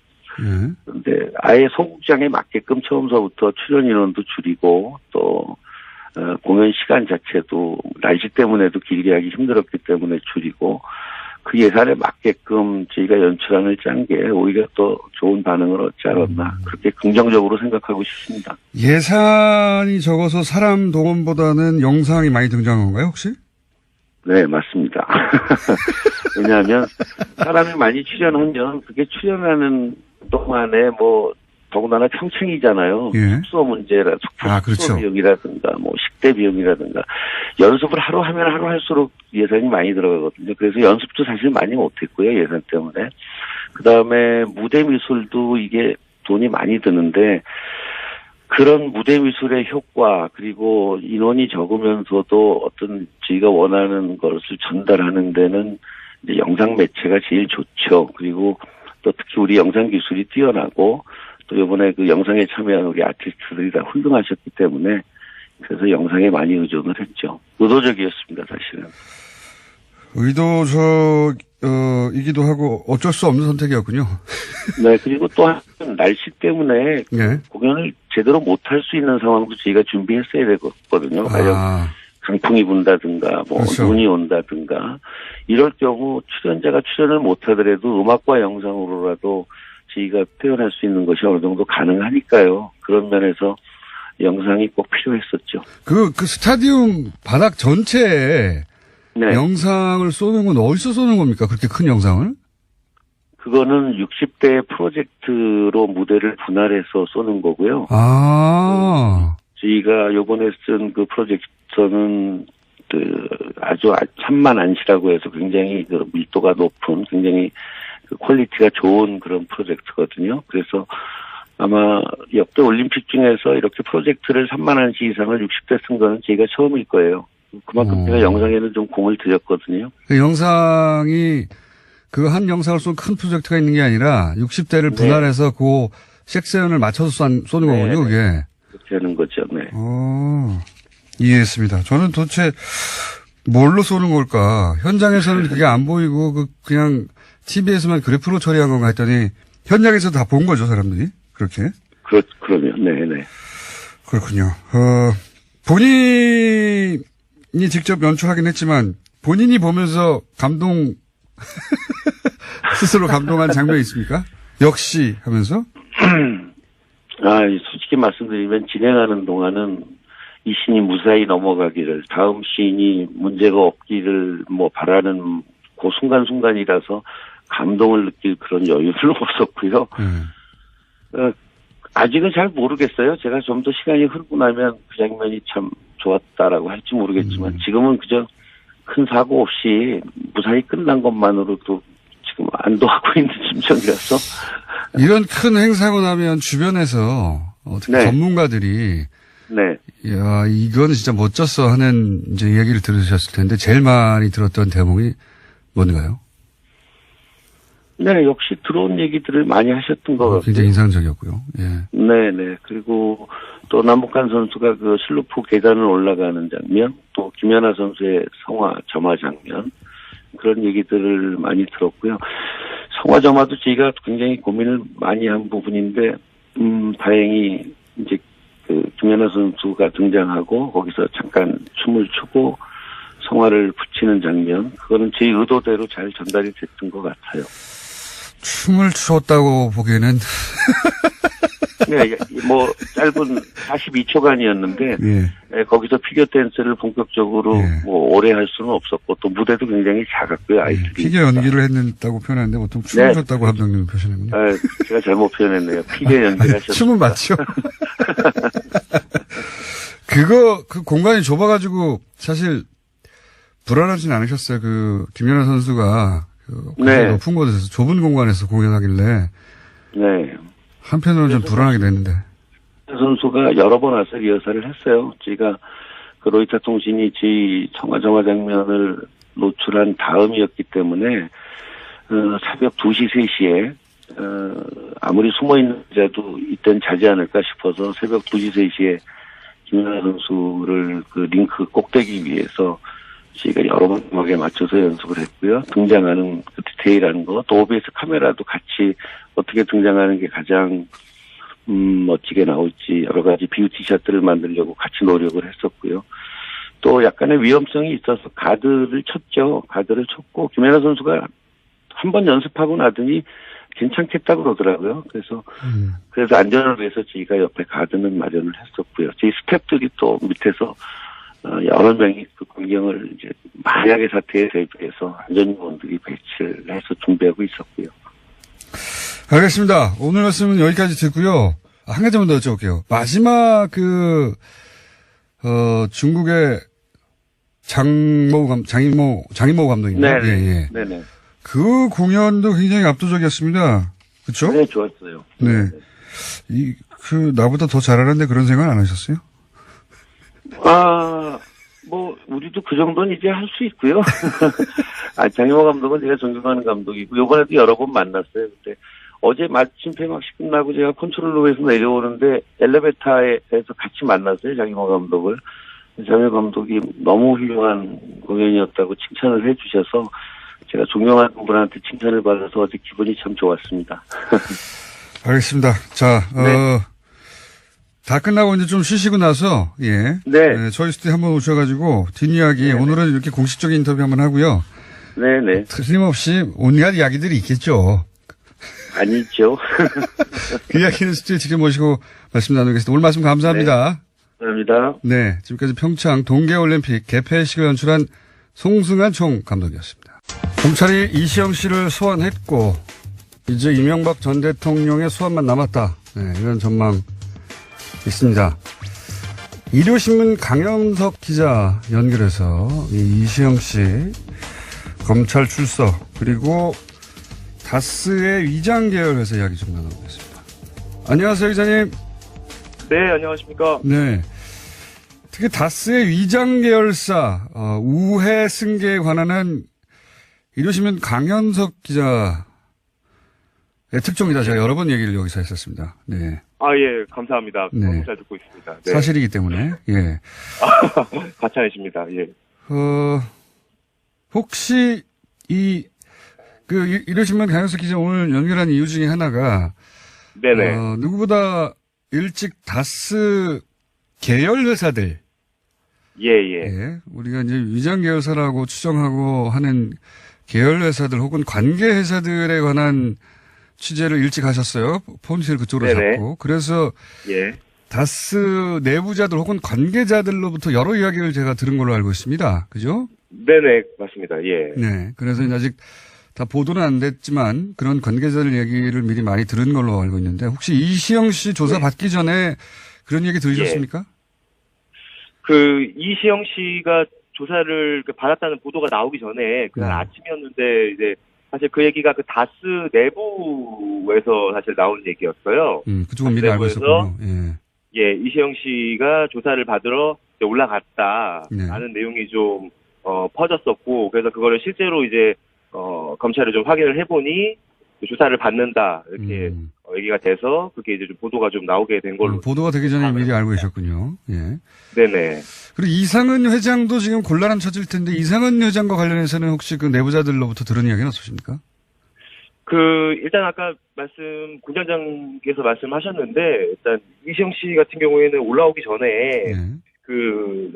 그런데 아예 소극장에 맞게끔 처음서부터 출연 인원도 줄이고 또 공연 시간 자체도 날씨 때문에도 길게 하기 힘들었기 때문에 줄이고 그 예산에 맞게끔 저희가 연출안을 짠 게 오히려 또 좋은 반응을 얻지 않았나 그렇게 긍정적으로 생각하고 싶습니다. 예산이 적어서 사람 동원보다는 영상이 많이 등장한 건가요 혹시? 네, 맞습니다. 왜냐하면 사람이 많이 출연하면 그게 출연하는 동안에 뭐 더군다나 평창이잖아요. 예. 숙소 문제라 숙소 그렇죠. 비용이라든가 뭐 식대 비용이라든가 연습을 하루 하면 하루 할수록 예산이 많이 들어가거든요. 그래서 연습도 사실 많이 못했고요. 예산 때문에. 그다음에 무대 미술도 이게 돈이 많이 드는데 그런 무대 미술의 효과, 그리고 인원이 적으면서도 어떤 저희가 원하는 것을 전달하는 데는 이제 영상 매체가 제일 좋죠. 그리고 또 특히 우리 영상 기술이 뛰어나고 또 이번에 그 영상에 참여한 우리 아티스트들이 다 훌륭하셨기 때문에 그래서 영상에 많이 의존을 했죠. 의도적이었습니다, 사실은. 이기도 하고 어쩔 수 없는 선택이었군요. 네, 그리고 또 한편 날씨 때문에 네. 공연을 제대로 못할 수 있는 상황도 저희가 준비했어야 되거든요. 만약 아, 강풍이 분다든가, 그렇죠. 눈이 온다든가, 이럴 경우 출연자가 출연을 못하더라도 음악과 영상으로라도 저희가 표현할 수 있는 것이 어느 정도 가능하니까요. 그런 면에서 영상이 꼭 필요했었죠. 그 스타디움 바닥 전체에 네. 영상을 쏘는 건 어디서 쏘는 겁니까? 그렇게 큰 영상을? 그거는 60대 프로젝트로 무대를 분할해서 쏘는 거고요. 아, 저희가 요번에 쓴 그 프로젝터는 아주 산만안시라고 해서 굉장히 그 밀도가 높은, 굉장히 그 퀄리티가 좋은 그런 프로젝트거든요. 그래서 아마 역대 올림픽 중에서 이렇게 프로젝트를 3만안시 이상을 60대 쓴 거는 저희가 처음일 거예요. 그만큼 제가 영상에는 좀 공을 들였거든요. 그 영상이 그 한 영상을 쏜 큰 프로젝트가 있는 게 아니라 60대를 네. 분할해서 그 섹션을 맞춰서 쏘는 네, 거군요, 그게. 그렇게 하는 거죠. 네. 이해했습니다. 저는 도대체 뭘로 쏘는 걸까? 현장에서는 그게 안 보이고 그냥 TV에서만 그래프로 처리한 건가 했더니 현장에서 다 본 거죠, 사람들이. 그렇게. 그러면, 네네. 그렇군요. 본인이 직접 연출하긴 했지만 본인이 보면서 스스로 감동한 장면이 있습니까? 역시 하면서? 솔직히 말씀드리면 진행하는 동안은 이 씬이 무사히 넘어가기를, 다음 씬이 문제가 없기를 바라는 그 순간순간이라서 감동을 느낄 그런 여유는 없었고요. 아직은 잘 모르겠어요. 제가 좀 더 시간이 흐르고 나면 그 장면이 참 좋았다라고 할지 모르겠지만 지금은 그저 큰 사고 없이 무사히 끝난 것만으로도 지금 안도하고 있는 심정이라서. 이런 큰 행사고 나면 주변에서 어떻게 네. 전문가들이 네. 야, 이건 진짜 멋졌어 하는 이제 얘기를 들으셨을 텐데 제일 많이 들었던 대목이 뭔가요? 네, 역시 들어온 얘기들을 많이 하셨던 것 같아요. 굉장히 인상적이었고요. 예. 네네. 그리고 또 남북한 선수가 그 실루프 계단을 올라가는 장면, 또 김연아 선수의 성화 점화 장면, 그런 얘기들을 많이 들었고요. 성화 점화도 저희가 굉장히 고민을 많이 한 부분인데, 다행히 이제 그 김연아 선수가 등장하고 거기서 잠깐 춤을 추고 성화를 붙이는 장면, 그거는 제 의도대로 잘 전달이 됐던 것 같아요. 춤을 추었다고 보기에는 네, 짧은 42초간이었는데, 예. 거기서 피겨 댄스를 본격적으로 예. 오래 할 수는 없었고, 또 무대도 굉장히 작았고요, 아이들이. 피겨 연기를 했다고 표현하는데 보통 춤을 네. 췄다고 감독님이 표현하군요. 제가 잘못 표현했네요. 피겨 연기하셨어요. 춤은 맞죠? 그 공간이 좁아가지고 사실 불안하진 않으셨어요. 김연아 선수가 네. 높은 곳에서 좁은 공간에서 공연하길래 네. 한편으로는 좀 불안하게 됐는데. 선수가 여러 번 와서 리허설을 했어요. 저희가 그 로이터 통신이 저희 정화 장면을 노출한 다음이었기 때문에 새벽 2시, 3시에 아무리 숨어있는 자도 이땐 자지 않을까 싶어서 새벽 2시, 3시에 김연아 선수를 그 링크 꼭대기 위에서 저희가 여러 번 음악에 맞춰서 연습을 했고요. 등장하는 그 디테일한 거, 또 OBS 카메라도 같이 어떻게 등장하는 게 가장 멋지게 나올지 여러 가지 뷰티 샷들을 만들려고 같이 노력을 했었고요. 또 약간의 위험성이 있어서 가드를 쳤죠. 가드를 쳤고 김연아 선수가 한 번 연습하고 나더니 괜찮겠다고 그러더라고요. 그래서 안전을 위해서 저희가 옆에 가드는 마련을 했었고요. 저희 스태프들이 또 밑에서 여러 명이 그 광경을 이제 만약의 사태에 대비해서 안전요원들이 배치를 해서 준비하고 있었고요. 알겠습니다. 오늘 말씀은 여기까지 듣고요. 한 가지만 더 여쭤볼게요. 마지막 중국의 장인모 감독입니다. 네, 예. 네네. 그 공연도 굉장히 압도적이었습니다. 그렇죠? 네, 좋았어요. 네. 나보다 더 잘하는데 그런 생각 안 하셨어요? 우리도 그 정도는 이제 할 수 있고요. 장영호 감독은 제가 존경하는 감독이고, 요번에도 여러 번 만났어요. 근데 어제 마침 폐막식 끝나고 제가 컨트롤룸에서 내려오는데 엘리베이터에서 같이 만났어요, 장영호 감독을. 장영호 감독이 너무 훌륭한 공연이었다고 칭찬을 해주셔서 제가 존경하는 분한테 칭찬을 받아서 어제 기분이 참 좋았습니다. 알겠습니다. 자, 네. 다 끝나고 이제 좀 쉬시고 나서, 예. 네. 저희 스튜디오 한번 오셔가지고, 뒷이야기, 오늘은 이렇게 공식적인 인터뷰 한번 하고요. 네네. 틀림없이 온갖 이야기들이 있겠죠. 아니죠. 그 이야기는 스튜디오에 직접 모시고 말씀 나누겠습니다. 오늘 말씀 감사합니다. 감사합니다. 네. 지금까지 평창 동계올림픽 개폐식을 연출한 송승환 총감독이었습니다. 검찰이 이시영 씨를 소환했고, 이제 이명박 전 대통령의 소환만 남았다. 네, 이런 전망 있습니다. 일요신문 강영석 기자 연결해서 이시영 씨 검찰 출석 그리고 다스의 위장 계열 회사 이야기 좀 나눠보겠습니다. 안녕하세요, 기자님. 네, 안녕하십니까. 네. 특히 다스의 위장 계열사 우회 승계에 관한은 일요신문 강현석 기자의 특종이다. 제가 여러 번 얘기를 여기서 했었습니다. 네. 예, 감사합니다. 네. 너무 잘 듣고 있습니다. 네. 사실이기 때문에, 예. 가차이십니다. 예. 혹시 일요신문 강현석 기자 오늘 연결한 이유 중에 하나가, 네네. 누구보다 일찍 다스 계열 회사들, 예. 예. 우리가 이제 위장 계열사라고 추정하고 하는 계열 회사들 혹은 관계 회사들에 관한 취재를 일찍 하셨어요. 폰트를 그쪽으로 네네. 잡고. 그래서 예. 다스 내부자들 혹은 관계자들로부터 여러 이야기를 제가 들은 걸로 알고 있습니다. 그죠? 네네, 맞습니다. 예. 네. 그래서 이제 아직 다 보도는 안 됐지만 그런 관계자들 얘기를 미리 많이 들은 걸로 알고 있는데 혹시 이시영 씨 조사 받기 전에 그런 얘기 들으셨습니까? 이시영 씨가 조사를 받았다는 보도가 나오기 전에 그날 아침이었는데 이제 사실 그 얘기가 다스 내부에서 사실 나온 얘기였어요. 그쪽은 미리 알고 있었군요. 예, 이시영 씨가 조사를 받으러 이제 올라갔다라는 내용이 좀 퍼졌었고 그래서 그거를 실제로 이제 검찰이 좀 확인을 해보니 조사를 받는다 이렇게 얘기가 돼서 그게 이제 좀 보도가 좀 나오게 된 걸로. 보도가 되기 전에 미리 알고 계셨군요. 예. 네네. 그리고 이상은 회장도 지금 곤란한 처질 텐데 이상은 회장과 관련해서는 혹시 그 내부자들로부터 들은 이야기는 없으십니까? 일단 아까 공장장께서 말씀하셨는데, 일단, 이시영 씨 같은 경우에는 올라오기 전에,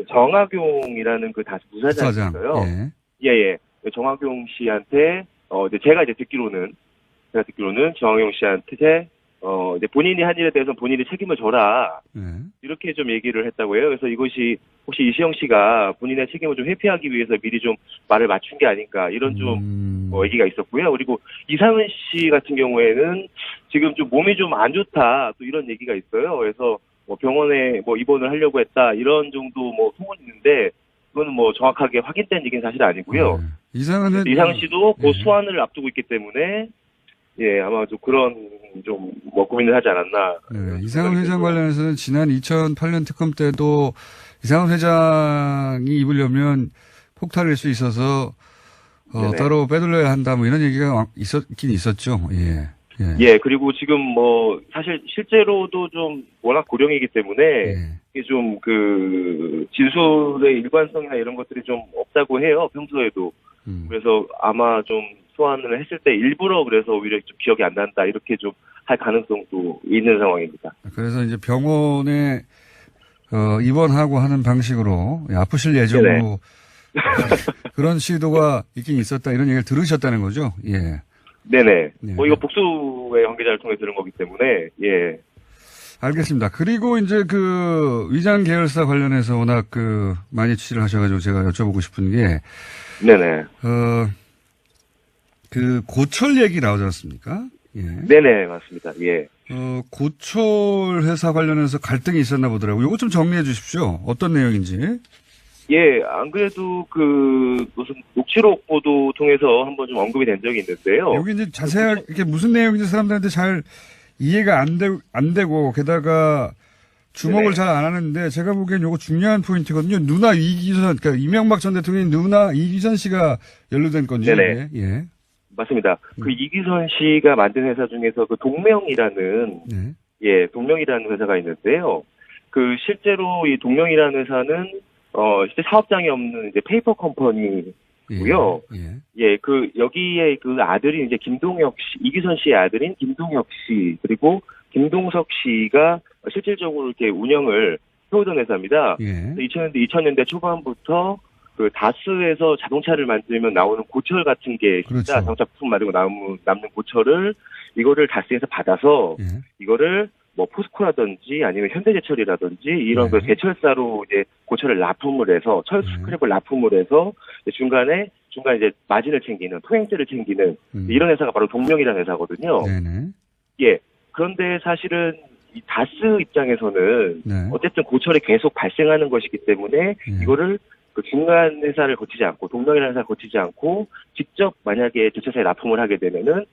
정학용이라는 다스 부사장이 있어요. 예. 정학용 씨한테, 제가 듣기로는 정학용 씨한테, 이제 본인이 한 일에 대해서 본인이 책임을 져라. 이렇게 좀 얘기를 했다고 해요. 그래서 이것이 혹시 이시영 씨가 본인의 책임을 좀 회피하기 위해서 미리 좀 말을 맞춘 게 아닐까 이런 좀 얘기가 있었고요. 그리고 이상은 씨 같은 경우에는 지금 좀 몸이 좀 안 좋다 또 이런 얘기가 있어요. 그래서 병원에 입원을 하려고 했다 이런 정도 소문이 있는데 그거는 정확하게 확인된 얘기는 사실 아니고요. 이상 씨도 그 소환을 앞두고 있기 때문에 예, 아마 좀 그런 고민을 하지 않았나. 네, 이상은 회장 관련해서는 지난 2008년 특검 때도 이상은 회장이 입으려면 폭탄일 수 있어서 따로 빼돌려야 한다 이런 얘기가 있긴 있었죠. 예. 예, 그리고 지금 사실 실제로도 좀 워낙 고령이기 때문에 이게 좀 진술의 일관성이나 이런 것들이 좀 없다고 해요, 평소에도. 그래서 아마 좀 소환을 했을 때 일부러 그래서 오히려 좀 기억이 안 난다 이렇게 좀 할 가능성도 있는 상황입니다. 그래서 이제 병원에 입원하고 하는 방식으로 아프실 예정으로 그런 시도가 있긴 있었다 이런 얘기를 들으셨다는 거죠? 예. 네네. 이거 복수의 관계자를 통해 들은 거기 때문에 예. 알겠습니다. 그리고 이제 위장 계열사 관련해서 워낙 많이 취재를 하셔가지고 제가 여쭤보고 싶은 게 네네. 고철 얘기 나오지 않습니까? 예. 네네, 맞습니다. 예. 고철 회사 관련해서 갈등이 있었나 보더라고요. 이거 좀 정리해 주십시오. 어떤 내용인지. 예, 안 그래도 무슨 녹취록 보도 통해서 한번 좀 언급이 된 적이 있는데요. 여기 이제 자세하게 이게 무슨 내용인지 사람들한테 잘 이해가 안 되고 게다가 주목을 네네. 잘 안 하는데 제가 보기엔 요거 중요한 포인트거든요. 누나 이기선, 그러니까 이명박 전 대통령이 누나 이기선 씨가 연루된 건지. 네네. 예. 맞습니다. 그 이기선 씨가 만든 회사 중에서 그 동명이라는 네. 예, 동명이라는 회사가 있는데요. 그 실제로 이 동명이라는 회사는 실제 사업장이 없는 이제 페이퍼 컴퍼니고요. 예, 그 여기에 그 아들이 이제 김동혁 씨, 이기선 씨의 아들인 김동혁 씨 그리고 김동석 씨가 실질적으로 이렇게 운영을 해오던 회사입니다. 예. 2000년대 초반부터 그 다스에서 자동차를 만들면 나오는 고철 같은 게 있습니다. 그렇죠. 자동차 부품 만들고 남는 고철을 이거를 다스에서 받아서 예. 이거를 뭐 포스코라든지 아니면 현대제철이라든지 이런 네. 그 제철사로 이제 고철을 납품을 해서 철 스크랩을 납품을 해서 중간에 이제 마진을 챙기는 토행세를 챙기는 이런 회사가 바로 동명이라는 회사거든요. 네네. 예. 그런데 사실은 이 다스 입장에서는 네. 어쨌든 고철이 계속 발생하는 것이기 때문에 이거를 그 중간 회사를 거치지 않고 동명이라는 회사를 거치지 않고 직접 만약에 제철사에 납품을 하게 되면은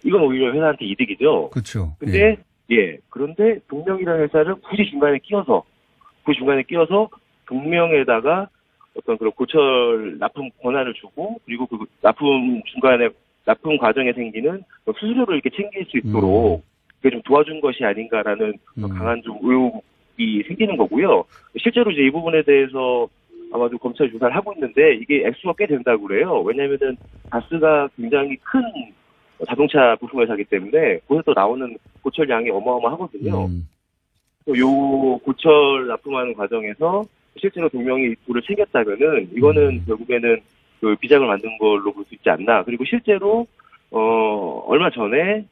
이건 오히려 회사한테 이득이죠. 그렇죠. 근데 그런데 동명이라는 회사를 굳이 중간에 끼워서 동명에다가 어떤 그런 고철 납품 권한을 주고 그리고 그 납품 중간에 납품 과정에 생기는 수수료를 이렇게 챙길 수 있도록 그게 좀 도와준 것이 아닌가라는 강한 좀 의혹이 생기는 거고요. 실제로 이제 이 부분에 대해서 아마도 검찰이 조사를 하고 있는데 이게 액수가 꽤 된다고 그래요. 왜냐하면은 다스가 굉장히 큰 자동차 부품 회사이기 때문에 거기서 나오는 고철 양이 어마어마하거든요. 요 고철 납품하는 과정에서 실제로 동명이 돈을 챙겼다면은 이거는 결국에는 그 비장을 만든 걸로 볼 수 있지 않나. 그리고 실제로 얼마 전에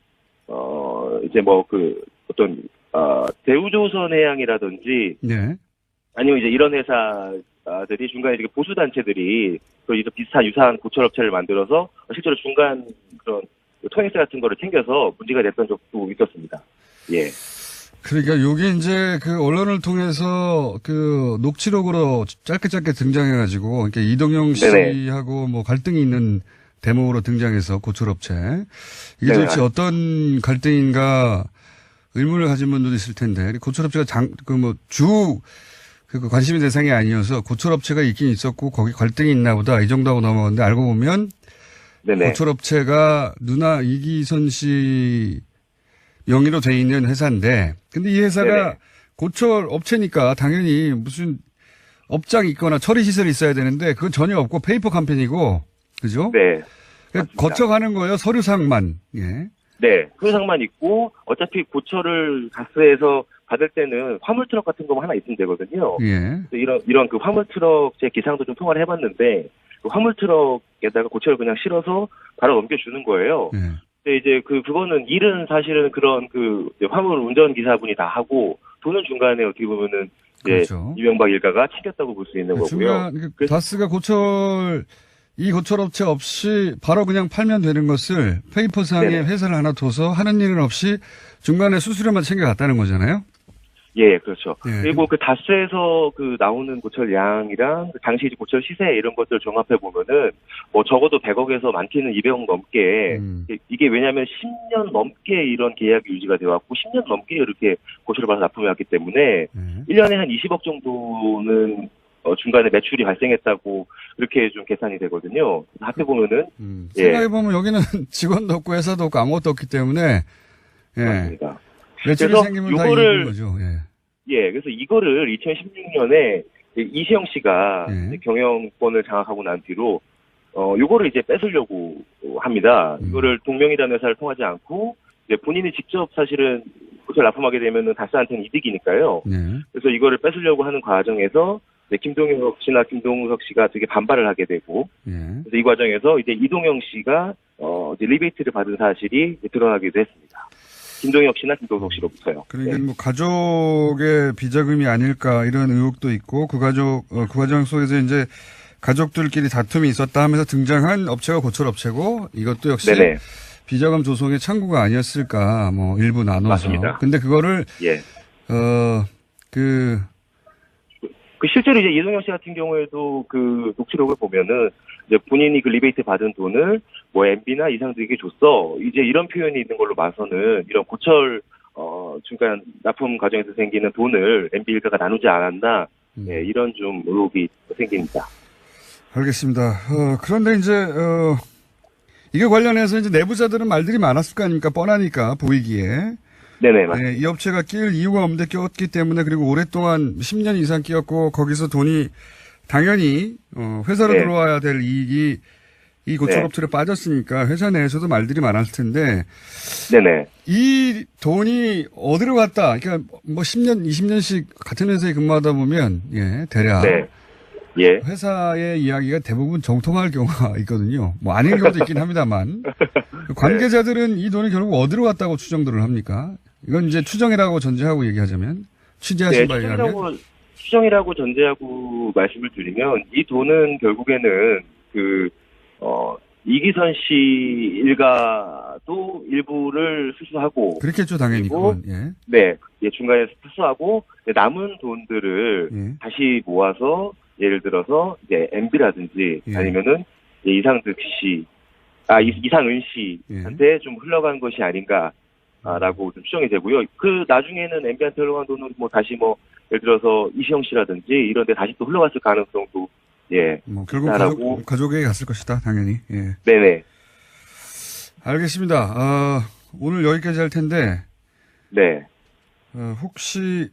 이제 뭐 그 어떤 대우조선해양이라든지 네. 아니면 이제 이런 회사들이 중간에 이렇게 보수 단체들이 그 비슷한 유사한 고철업체를 만들어서 실제로 중간 그런 토행세 같은 거를 챙겨서 문제가 됐던 적도 있었습니다. 예. 그러니까 요게 이제 그 언론을 통해서 그 녹취록으로 짧게 등장해가지고, 그러니까 이동영 씨하고 뭐 갈등이 있는 대목으로 등장해서 고철업체. 이게 도대체 어떤 갈등인가 의문을 가진 분들도 있을 텐데, 고철업체가 그 관심의 대상이 아니어서 고철업체가 있긴 있었고 거기 갈등이 있나 보다 이 정도 하고 넘어갔는데 알고 보면 고철업체가 누나 이기선 씨 명의로 돼 있는 회사인데 근데 이 회사가 고철업체니까 당연히 무슨 업장이 있거나 처리 시설이 있어야 되는데 그건 전혀 없고 페이퍼 컴퍼니고 그죠? 네. 그러니까 거쳐가는 거예요. 서류상만. 예. 네. 서류상만 있고 어차피 고철을 다스에서 받을 때는 화물 트럭 같은 거만 하나 있으면 되거든요. 예. 이런 그 화물 트럭 제 기상도 좀 통화를 해봤는데 그 화물 트럭에다가 고철을 그냥 실어서 바로 넘겨주는 거예요. 예. 근데 이제 그거는 일은 사실은 그런 그 화물 운전 기사분이 다 하고 돈은 중간에 어떻게 보면은 그렇죠. 이명박 일가가 챙겼다고 볼 수 있는 거고요. 다스가 이 고철업체 없이 바로 그냥 팔면 되는 것을 페이퍼상에 회사를 하나 둬서 하는 일은 없이 중간에 수수료만 챙겨갔다는 거잖아요. 예, 그렇죠. 예. 그리고 그 다스에서 그 나오는 고철 양이랑 그 당시 고철 시세 이런 것들 종합해 보면은 뭐 적어도 100억에서 많게는 200억 넘게 이게 왜냐하면 10년 넘게 이런 계약이 유지가 되어 왔고 10년 넘게 이렇게 고철을 받아 납품해 왔기 때문에 1년에 한 20억 정도는 중간에 매출이 발생했다고 그렇게 좀 계산이 되거든요. 합해 보면은 생각해 보면 여기는 직원도 없고 회사도 없고 아무것도 없기 때문에 맞습니다. 매출이 생기면 다 이익인 거죠. 예, 그래서 이거를 2016년에 이시영 씨가 경영권을 장악하고 난 뒤로 요거를 이제 뺏으려고 합니다. 이거를 동명이라는 회사를 통하지 않고 이제 본인이 직접 사실은 고철 납품하게 되면은 다스한테는 이득이니까요. 그래서 이거를 뺏으려고 하는 과정에서 김동혁 씨나 김동석 씨가 되게 반발을 하게 되고 그래서 이 과정에서 이제 이동영 씨가 이제 리베이트를 받은 사실이 드러나기도 했습니다. 김동혁 씨나 김동석 씨로부터요. 그러니까 뭐 가족의 비자금이 아닐까 이런 의혹도 있고 그 과정 속에서 이제 가족들끼리 다툼이 있었다 하면서 등장한 업체가 고철업체고 이것도 역시 비자금 조성의 창구가 아니었을까 뭐 일부 나눠서. 맞습니다. 근데 그거를 그 실제로 이제 이동영 씨 같은 경우에도 그 녹취록을 보면은 이제 본인이 그 리베이트 받은 돈을 뭐 MB나 이상들에게 줬어. 이제 이런 표현이 있는 걸로 봐서는 이런 고철 중간 납품 과정에서 생기는 돈을 MB 일가가 나누지 않았나, 예, 이런 좀 의혹이 생깁니다. 알겠습니다. 그런데 이제, 이게 관련해서 이제 내부자들은 말들이 많았을 거 아닙니까? 뻔하니까, 보이기에. 네네, 맞습니다. 이 업체가 끼일 이유가 없는데 끼었기 때문에, 그리고 오랫동안 10년 이상 끼었고, 거기서 돈이 당연히, 회사로 네. 들어와야 될 이익이 이 고철업체로 빠졌으니까 회사 내에서도 말들이 많았을 텐데, 네네. 이 돈이 어디로 갔다? 그러니까 뭐 10년, 20년씩 같은 회사에 근무하다 보면, 예, 대략. 네. 예. 회사의 이야기가 대부분 정통할 경우가 있거든요. 뭐 아닌 경우도 있긴 합니다만. 관계자들은 이 돈이 결국 어디로 갔다고 추정들을 합니까? 이건 이제 추정이라고 전제하고 얘기하자면, 취재하신 바에 의하면. 추정이라고 전제하고 말씀을 드리면, 이 돈은 결국에는 이기선 씨 일가도 일부를 수수하고. 그렇겠죠, 당연히. 그리고, 그건, 예. 네. 예, 중간에 수수하고, 남은 돈들을 예. 다시 모아서, 예를 들어서, 이제, MB라든지, 예. 아니면은, 이상은 씨한테 좀 흘러간 것이 아닌가, 라고 좀 추정이 되고요. 나중에는 MB한테 흘러간 돈은 다시 예를 들어서, 이시영 씨라든지, 이런 데 다시 또 흘러갔을 가능성도, 예. 결국 가족에게 갔을 것이다, 당연히. 예. 네네. 알겠습니다. 오늘 여기까지 할 텐데, 네. 혹시,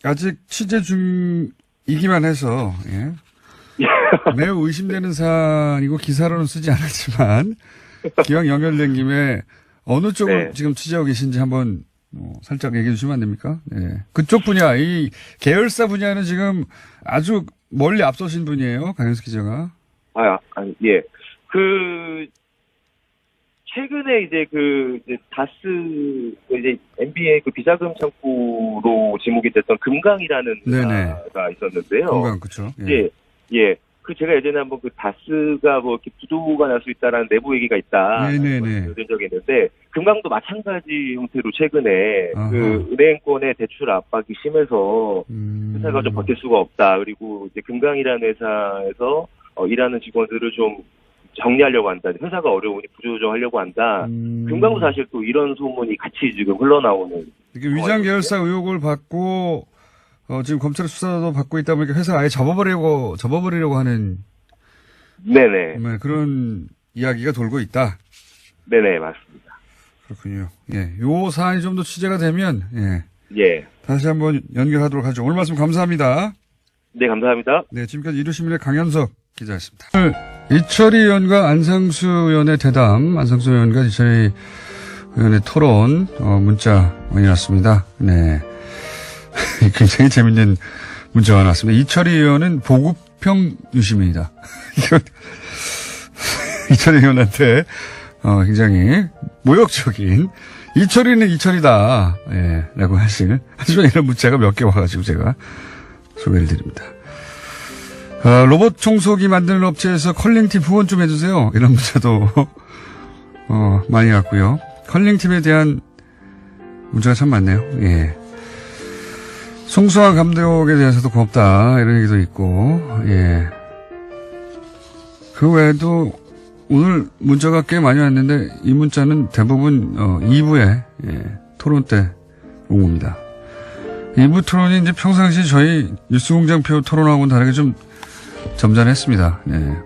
아직 취재 중이기만 해서, 예. 매우 의심되는 사안이고 기사로는 쓰지 않았지만, 기왕 연결된 김에, 어느 쪽을 네. 지금 취재하고 계신지 한번, 살짝 얘기해 주시면 안 됩니까? 예. 그쪽 분야, 이 계열사 분야는 지금 아주 멀리 앞서신 분이에요, 강현수 기자가. 예. 최근에 이제 다스, 이제 MB의 비자금 창구로 지목이 됐던 금강이라는 네네. 회사가 있었는데요. 금강, 그쵸. 예. 제가 예전에 한번 다스가 이렇게 부도가 날 수 있다라는 내부 얘기가 있다. 네네네. 들은 적이 있는데, 금강도 마찬가지 형태로 최근에 아하. 은행권의 대출 압박이 심해서 회사가 좀 버틸 수가 없다. 그리고 이제 금강이라는 회사에서 일하는 직원들을 좀 정리하려고 한다. 회사가 어려우니 구조조정하려고 한다. 금강도 사실 또 이런 소문이 같이 지금 흘러나오는. 이게 위장 계열사 의혹을 받고 지금 검찰 수사도 받고 있다 보니까 회사를 아예 접어버리려고 하는 네네. 그런 이야기가 돌고 있다. 네네, 맞습니다. 그렇군요. 예, 요 사안이 좀 더 취재가 되면 예. 다시 한번 연결하도록 하죠. 오늘 말씀 감사합니다. 네, 감사합니다. 네, 지금까지 이루신민의 강현석 기자였습니다. 오늘 이철희 의원과 안상수 의원의 대담, 안상수 의원과 이철희 의원의 토론 문자 많이 왔습니다. 네. 굉장히 재밌는 문자가 나왔습니다. 이철희 의원은 보급형 유시민이다. 이철희 의원한테 굉장히 모욕적인 이철희는 이철이다. 예, 라고 하시는 하지만 이런 문자가 몇 개 와가지고 제가 소개를 드립니다. 로봇 청소기 만드는 업체에서 컬링팀 후원 좀 해주세요. 이런 문자도 많이 왔고요. 컬링팀에 대한 문자가 참 많네요. 예. 송수환 감독에 대해서도 고맙다 이런 얘기도 있고, 예. 그 외에도 오늘 문자가 꽤 많이 왔는데 이 문자는 대부분 2부에 토론 때 온 겁니다. 2부 토론이 이제 평상시 저희 뉴스공장표 토론하고는 다르게 좀 점잖했습니다. 예.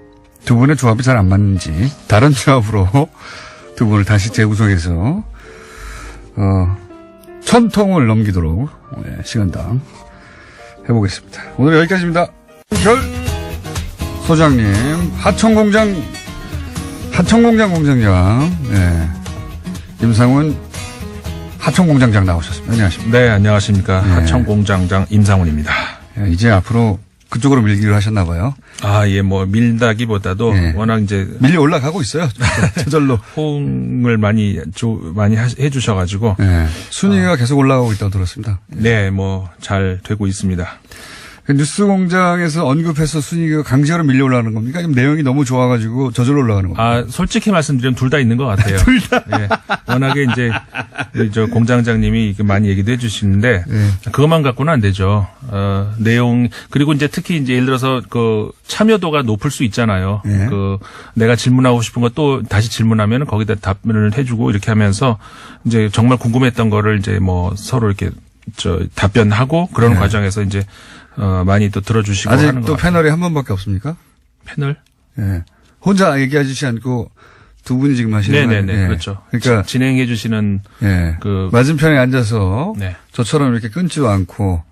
두 분의 조합이 잘 안 맞는지 다른 조합으로 두 분을 다시 재구성해서 1000통을 넘기도록 시간당 해보겠습니다. 오늘 여기까지입니다. 결 소장님, 하청공장 공장장, 임상훈 하청공장장 나오셨습니다. 안녕하십니까? 네, 안녕하십니까. 하청공장장 임상훈입니다. 이제 앞으로 그쪽으로 밀기로 하셨나 봐요. 밀다기보다도 워낙 이제 밀려 올라가고 있어요. 저절로 호응을 많이 해주셔가지고 순위가 계속 올라가고 있다고 들었습니다. 네, 잘 되고 있습니다. 뉴스공장에서 언급해서 순위가 강제로 밀려 올라가는 겁니까? 아니면 내용이 너무 좋아가지고 저절로 올라가는 겁니까? 아, 솔직히 말씀드리면 둘 다 있는 것 같아요. 둘 다. 예. 워낙에 이제 저 공장장님이 많이 얘기도 해주시는데 그것만 갖고는 안 되죠. 내용 그리고 이제 특히 이제 예를 들어서 그 참여도가 높을 수 있잖아요. 그 내가 질문하고 싶은 거 또 다시 질문하면 거기다 답변을 해주고 이렇게 하면서 이제 정말 궁금했던 거를 이제 뭐 서로 이렇게 답변하고 그런 과정에서 이제 많이 또 들어주시고 하는 것 아직도 같아요. 패널이 한 번밖에 없습니까? 패널? 예. 혼자 얘기하지 않고 두 분이 지금 하시는 거예요. 네네네. 그렇죠. 그러니까 진행해 주시는 그 맞은편에 앉아서 네. 저처럼 이렇게 끊지도 않고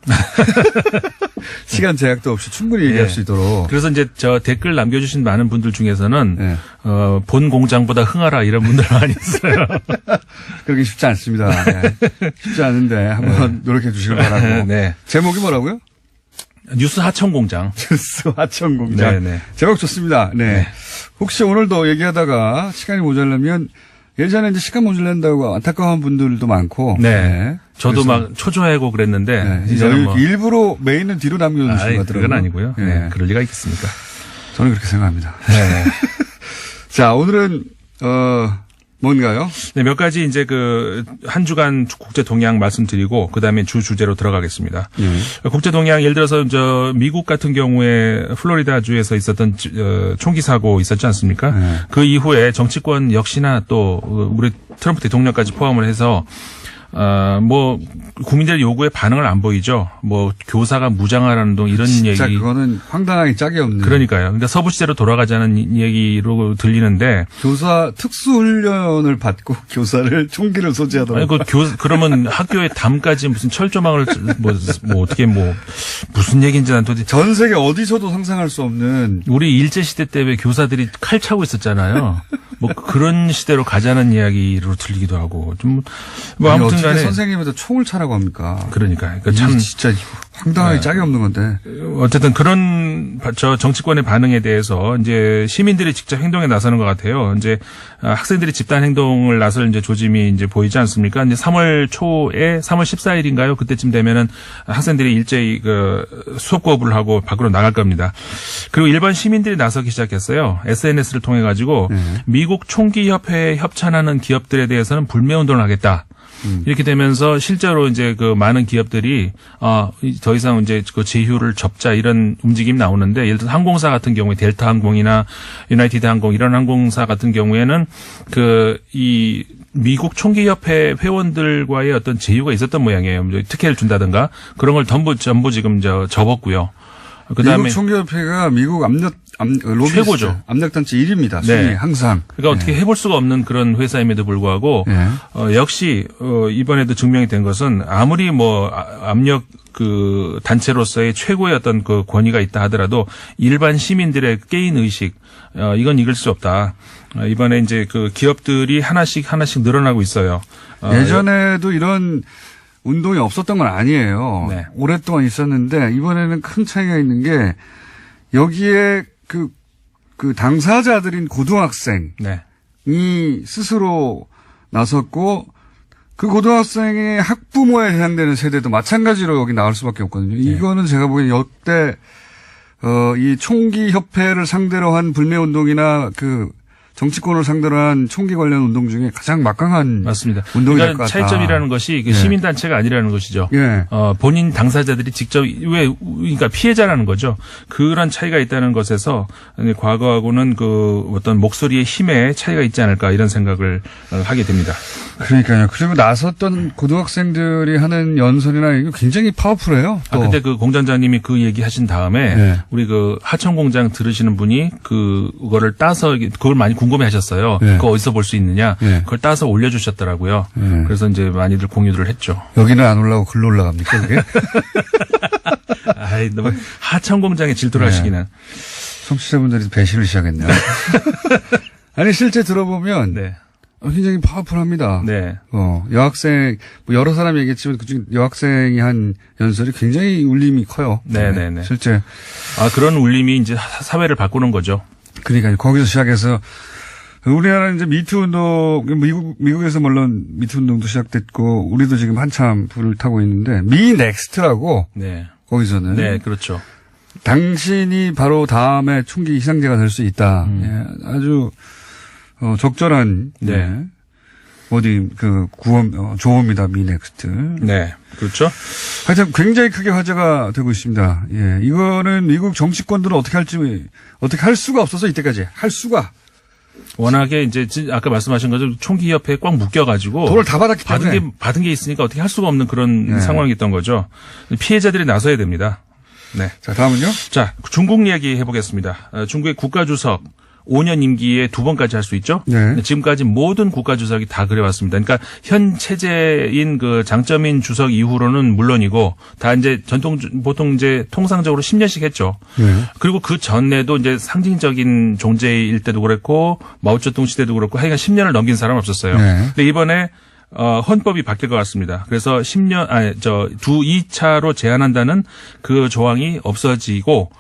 시간 제약도 없이 충분히 얘기할 수 있도록. 그래서 이제 저 댓글 남겨주신 많은 분들 중에서는 본 공장보다 흥하라 이런 분들 많이 있어요. 그러기 쉽지 않습니다. 쉽지 않은데 한번 노력해 주시길 바라고. 네. 제목이 뭐라고요? 뉴스 하청공장. 뉴스 하청공장. 네네. 제목 좋습니다. 네. 혹시 오늘도 얘기하다가 시간이 모자라면 예전에 이제 시간 모자란다고 안타까워한 분들도 많고. 네. 저도 막 초조해하고 그랬는데. 이제는 뭐 일부러 메인은 뒤로 남겨놓으신 것 같더라고요. 그건 아니고요. 네. 그럴 리가 있겠습니까? 저는 그렇게 생각합니다. 네. 자, 오늘은 뭔가요? 네, 몇 가지 이제 그 한 주간 국제 동향 말씀드리고 그다음에 주 주제로 들어가겠습니다. 국제 동향 예를 들어서 저 미국 같은 경우에 플로리다 주에서 있었던 총기 사고 있었지 않습니까? 그 이후에 정치권 역시나 또 우리 트럼프 대통령까지 포함을 해서 뭐 국민들의 요구에 반응을 안 보이죠. 뭐 교사가 무장하라는 등 이런 진짜 얘기. 그거는 황당하게 짝이 없는. 그러니까요. 그러니까 서부 시대로 돌아가자는 얘기로 들리는데 교사 특수훈련을 받고 교사를 총기를 소지하더라고요. 아니 그러면 학교의 담까지 무슨 철조망을 뭐 어떻게 무슨 얘기인지 난 도대체. 전 세계 어디서도 상상할 수 없는. 우리 일제 시대 때 왜 교사들이 칼 차고 있었잖아요. 뭐 그런 시대로 가자는 이야기로 들리기도 하고 좀 뭐 아무튼 간에 선생님한테 총을 차라고 합니까? 그러니까 참 진짜 황당하게 짝이 없는 건데. 어쨌든 그런 저 정치권의 반응에 대해서 이제 시민들이 직접 행동에 나서는 것 같아요. 이제 학생들이 집단 행동을 나설 이제 조짐이 이제 보이지 않습니까? 이제 3월 초에 3월 14일인가요? 그때쯤 되면은 학생들이 일제히 그 수업 거부를 하고 밖으로 나갈 겁니다. 그리고 일반 시민들이 나서기 시작했어요. SNS를 통해 가지고 미국 총기 협회에 협찬하는 기업들에 대해서는 불매 운동을 하겠다. 이렇게 되면서 실제로 이제 그 많은 기업들이 더 이상 이제 그 제휴를 접자 이런 움직임이 나오는데 예를 들어 항공사 같은 경우에 델타 항공이나 유나이티드 항공 이런 항공사 같은 경우에는 그 이 미국 총기협회 회원들과의 어떤 제휴가 있었던 모양이에요. 특혜를 준다든가 그런 걸 전부 지금 접었고요. 그다음에 미국 총기협회가 미국 로비스트, 최고죠. 압력단체 1위입니다. 순위 항상. 그러니까 어떻게 해볼 수가 없는 그런 회사임에도 불구하고 역시 이번에도 증명이 된 것은 아무리 뭐 압력 그 단체로서의 최고의 어떤 그 권위가 있다 하더라도 일반 시민들의 깨인 의식 이건 이길 수 없다. 이번에 이제 그 기업들이 하나씩 늘어나고 있어요. 예전에도 이런 운동이 없었던 건 아니에요. 네. 오랫동안 있었는데 이번에는 큰 차이가 있는 게 여기에 그 당사자들인 고등학생이 스스로 나섰고 그 고등학생의 학부모에 해당되는 세대도 마찬가지로 여기 나올 수밖에 없거든요. 이거는 제가 보기엔 역대 이 총기 협회를 상대로 한 불매 운동이나 그 정치권을 상대로 한 총기 관련 운동 중에 가장 막강한 맞습니다. 운동이 될 것 그러니까 같다. 차이점이라는 것이 시민단체가 아니라는 것이죠. 본인 당사자들이 직접 그러니까 피해자라는 거죠. 그런 차이가 있다는 것에서 과거하고는 그 어떤 목소리의 힘에 차이가 있지 않을까 이런 생각을 하게 됩니다. 그러니까요. 그리고 나섰던 고등학생들이 하는 연설이나 이거 굉장히 파워풀해요. 근데 그 공장장님이 그 얘기 하신 다음에 우리 그 하청공장 들으시는 분이 그거를 따서 그걸 많이 궁금해 하셨어요. 그거 어디서 볼 수 있느냐. 그걸 따서 올려주셨더라고요. 그래서 이제 많이들 공유를 했죠. 여기는 안 올라오고 글로 올라갑니까, 그게? 아이, 너무 하청공장에 질투를 하시기는. 청취자분들이 배신을 시작했네요. 아니, 실제 들어보면. 굉장히 파워풀합니다. 여학생, 여러 사람이 얘기했지만 그중 여학생이 한 연설이 굉장히 울림이 커요. 네네네. 실제. 그런 울림이 이제 사회를 바꾸는 거죠. 그러니까요. 거기서 시작해서 우리나라는 이제 미투 운동, 미국에서 물론 미투 운동도 시작됐고 우리도 지금 한참 불을 타고 있는데 미 넥스트라고 거기서는. 네, 그렇죠. 당신이 바로 다음에 총기 희생자가 될 수 있다. 예, 아주 적절한 네. 조언입니다. 미넥스트. 네, 그렇죠. 하여튼 굉장히 크게 화제가 되고 있습니다. 예, 이거는 미국 정치권들은 어떻게 할 수가 없어서 이때까지 할 수가. 워낙에 이제 아까 말씀하신 것처럼 총기 협회에 꽉 묶여가지고 돈을 다 받았기 때문에 받은 게 있으니까 어떻게 할 수가 없는 그런 네. 상황이었던 거죠. 피해자들이 나서야 됩니다. 네. 자, 다음은요? 자, 중국 얘기 해보겠습니다. 중국의 국가주석 5년 임기에 2번까지 할 수 있죠. 네. 지금까지 모든 국가주석이 다 그래왔습니다. 그러니까 현 체제인 그 장쩌민 주석 이후로는 물론이고 다 이제 보통 이제 통상적으로 10년씩 했죠. 네. 그리고 그 전에도 이제 상징적인 존재일 때도 그랬고 마오쩌둥 시대도 그렇고 하여간 10년을 넘긴 사람 없었어요. 네. 근데 이번에 헌법이 바뀔 것 같습니다. 그래서 2차로 제한한다는 그 조항이 없어지고,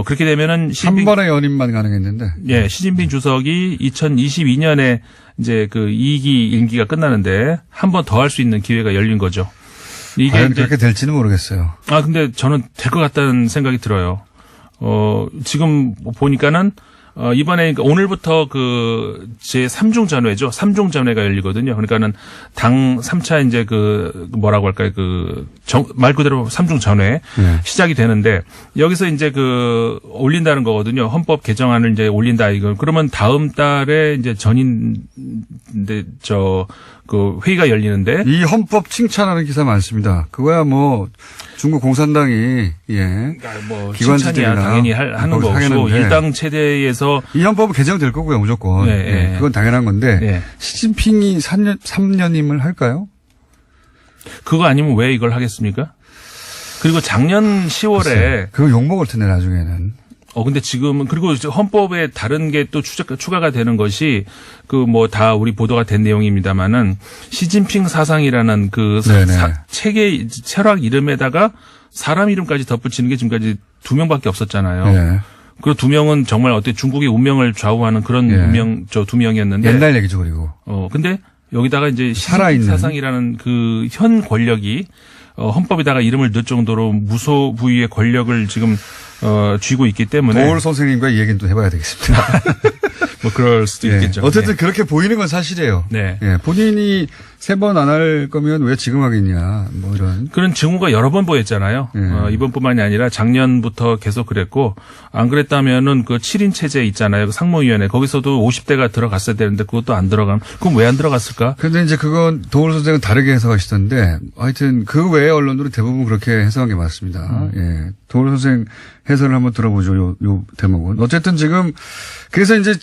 그렇게 되면은 한 번의 연임만 가능했는데. 예, 시진핑 주석이 2022년에 이제 그 2기 임기가 끝나는데 한 번 더 할 수 있는 기회가 열린 거죠. 이게 과연 그렇게 될지는 모르겠어요. 근데 저는 될 것 같다는 생각이 들어요. 지금 보니까는 이번에 오늘부터 그 제3중 전회죠. 3중 전회가 열리거든요. 그러니까는 당 3차 이제 뭐라고 할까요? 말 그대로 3중 전회 시작이 되는데 여기서 이제 올린다는 거거든요. 헌법 개정안을 이제 올린다 이거. 그러면 다음 달에 이제 회의가 열리는데 이 헌법 칭찬하는 기사 많습니다. 그거야 중국 공산당이 칭찬이야 당연히 하는 거고 일당 체제에서 이 헌법은 개정될 거고요 무조건. 네, 그건 당연한 건데 네. 시진핑이 3년임을 할까요? 그거 아니면 왜 이걸 하겠습니까? 그리고 작년 10월에 그거 욕먹을 텐데 나중에는. 근데 지금은, 그리고 헌법에 다른 게 또 추가가 되는 것이, 다 우리 보도가 된 내용입니다만은, 시진핑 사상이라는 체계, 철학 이름에다가 사람 이름까지 덧붙이는 게 지금까지 2명밖에 없었잖아요. 네. 그리고 2명은 정말 중국의 운명을 좌우하는 그런 운명, 2명이었는데. 옛날 얘기죠, 그리고. 근데 여기다가 이제 살아있는 시진핑 사상이라는 현 권력이, 헌법에다가 이름을 넣을 정도로 무소 부위의 권력을 지금 쥐고 있기 때문에 도올 선생님과 이 얘기는 또 해봐야 되겠습니다. 그럴 수도 있겠죠. 어쨌든 그렇게 보이는 건 사실이에요. 네. 본인이 3번 안 할 거면 왜 지금 하겠냐, 이런. 그런 징후가 여러 번 보였잖아요. 이번뿐만이 아니라 작년부터 계속 그랬고, 안 그랬다면은 7인 체제 있잖아요. 상무위원회. 거기서도 50대가 들어갔어야 되는데 그것도 안 들어간. 그럼 왜 안 들어갔을까? 근데 이제 그건 도올 선생은 다르게 해석하시던데, 하여튼 그 외의 언론들은 대부분 그렇게 해석한 게 맞습니다. 도올 선생 해설을 한번 들어보죠, 요 대목은. 어쨌든 지금, 그래서 이제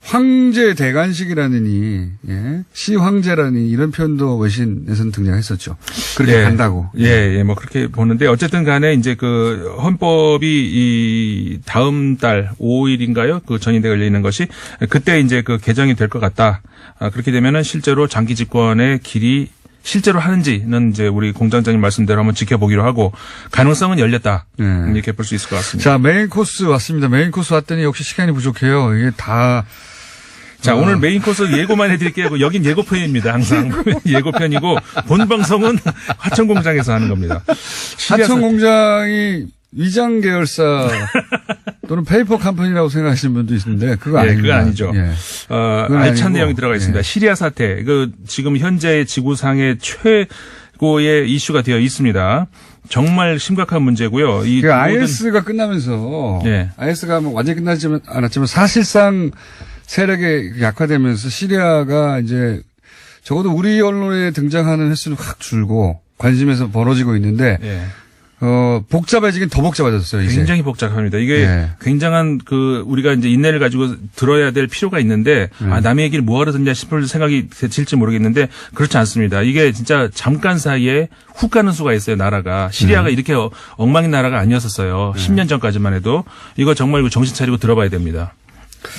황제 대관식이라느니, 시황제라니 이런 표현도 외신에서는 등장했었죠. 그렇게 간다고. 그렇게 보는데 어쨌든 간에 이제 헌법이 이 다음 달 5일인가요? 전인대 열리는 것이 그때 이제 개정이 될 것 같다. 그렇게 되면은 실제로 장기 집권의 길이 실제로 하는지는 이제 우리 공장장님 말씀대로 한번 지켜보기로 하고 가능성은 열렸다. 이렇게 볼 수 있을 것 같습니다. 자, 메인 코스 왔습니다. 메인 코스 왔더니 역시 시간이 부족해요. 이게 다. 자, 오늘 메인 코스 예고만 해드릴게요. 여긴 예고편입니다. 항상. 예고편이고 본 방송은 하천공장에서 하는 겁니다. 하천공장이 위장 계열사 또는 페이퍼 컴퍼니라고 생각하시는 분도 있는데 그거 아닙니다. 그거 아니죠. 알찬 내용이 들어가 있습니다. 시리아 사태. 지금 현재 지구상의 최고의 이슈가 되어 있습니다. 정말 심각한 문제고요. IS가 끝나면서 IS가 완전히 끝나지 않았지만 사실상 세력이 약화되면서 시리아가 이제 적어도 우리 언론에 등장하는 횟수는 확 줄고 관심에서 벌어지고 있는데 복잡해지긴 더 복잡해졌어요, 이제. 굉장히 복잡합니다. 이게 굉장한 우리가 이제 인내를 가지고 들어야 될 필요가 있는데, 남의 얘기를 뭐하러 듣냐 싶을 생각이 들지 모르겠는데, 그렇지 않습니다. 이게 진짜 잠깐 사이에 훅 가는 수가 있어요, 나라가. 시리아가 이렇게 엉망인 나라가 아니었었어요. 10년 전까지만 해도. 이거 정말 정신 차리고 들어봐야 됩니다.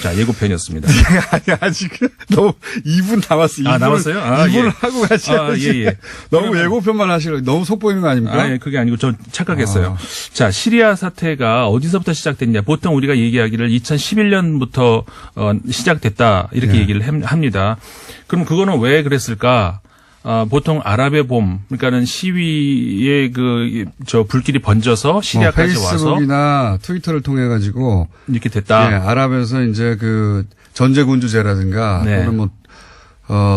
자, 예고편이었습니다. 아니, 아직 너무 2분 남았어. 2분, 남았어요? 2분을 하고 가셔야지. 너무 예고편만 하시려 너무 속보이는 거 아닙니까? 그게 아니고 저 착각했어요. 자, 시리아 사태가 어디서부터 시작됐냐. 보통 우리가 얘기하기를 2011년부터 시작됐다. 이렇게 얘기를 합니다. 그럼 그거는 왜 그랬을까? 보통 아랍의 봄, 그러니까는 시위의 불길이 번져서 시리아까지 와서 페이스북이나 트위터를 통해 가지고 이렇게 됐다. 예, 아랍에서 이제 그 전제군주제라든가 네. 또는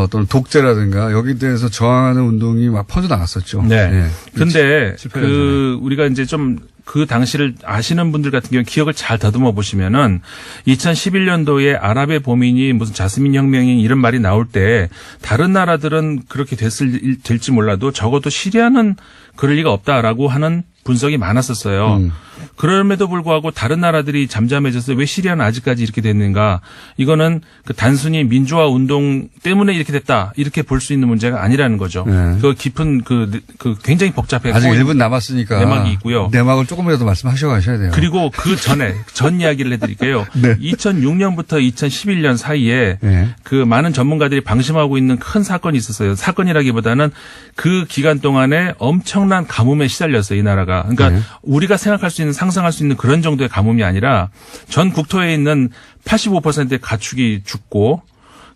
또는 독재라든가 여기 대해서 저항하는 운동이 막 퍼져 나갔었죠. 네. 예. 근데 집회를 우리가 이제 좀 그 당시를 아시는 분들 같은 경우 기억을 잘 더듬어 보시면은 2011년도에 아랍의 봄이니 무슨 자스민 혁명이 이런 말이 나올 때 다른 나라들은 그렇게 될지 몰라도 적어도 시리아는 그럴 리가 없다라고 하는 분석이 많았었어요. 그럼에도 불구하고 다른 나라들이 잠잠해져서 왜 시리아는 아직까지 이렇게 됐는가? 이거는 그 단순히 민주화 운동 때문에 이렇게 됐다. 이렇게 볼 수 있는 문제가 아니라는 거죠. 네. 그 깊은 그 굉장히 복잡해. 아직 1분 남았으니까 내막이 있고요. 내막을 조금이라도 말씀하셔 가셔야 돼요. 그리고 그 전에 전 이야기를 해드릴게요. 네. 2006년부터 2011년 사이에 네. 그 많은 전문가들이 방심하고 있는 큰 사건이 있었어요. 사건이라기보다는 그 기간 동안에 엄청난 가뭄에 시달렸어요. 이 나라가. 그러니까 네. 우리가 생각할 수 있는 상상할 수 있는 그런 정도의 가뭄이 아니라 전 국토에 있는 85%의 가축이 죽고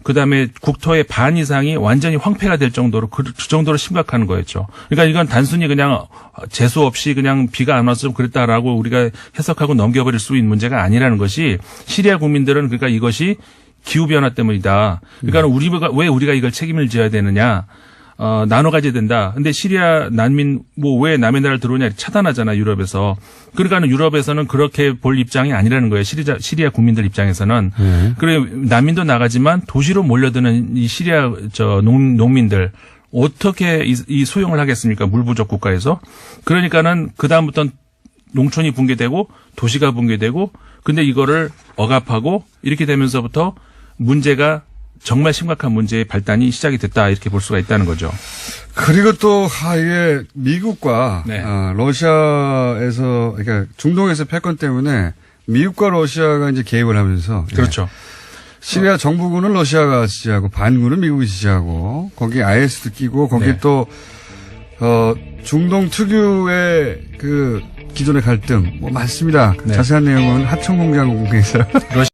그다음에 국토의 반 이상이 완전히 황폐가 될 정도로 그 정도로 심각한 거였죠. 그러니까 이건 단순히 그냥 재수 없이 그냥 비가 안 와서 좀 그랬다라고 우리가 해석하고 넘겨버릴 수 있는 문제가 아니라는 것이 시리아 국민들은 그러니까 이것이 기후변화 때문이다. 그러니까 왜 우리가 이걸 책임을 져야 되느냐. 나눠 가져야 된다. 근데 시리아 난민 왜 남의 나라를 들어오냐 차단하잖아 유럽에서. 그러니까는 유럽에서는 그렇게 볼 입장이 아니라는 거예요. 시리아 국민들 입장에서는. 그래 난민도 나가지만 도시로 몰려드는 이 시리아 농민들 어떻게 이 소용을 하겠습니까? 물 부족 국가에서. 그러니까는 그 다음부터는 농촌이 붕괴되고 도시가 붕괴되고 근데 이거를 억압하고 이렇게 되면서부터 문제가 정말 심각한 문제의 발단이 시작이 됐다 이렇게 볼 수가 있다는 거죠. 그리고 또 이게 미국과 네. 러시아에서 그러니까 중동에서 패권 때문에 미국과 러시아가 이제 개입을 하면서 그렇죠. 시리아 정부군은 러시아가 지지하고 반군은 미국이 지지하고 거기에 IS도 끼고 거기에 네. 또 중동 특유의 그 기존의 갈등 많습니다. 네. 자세한 내용은 하청 공개하고 공개했어요.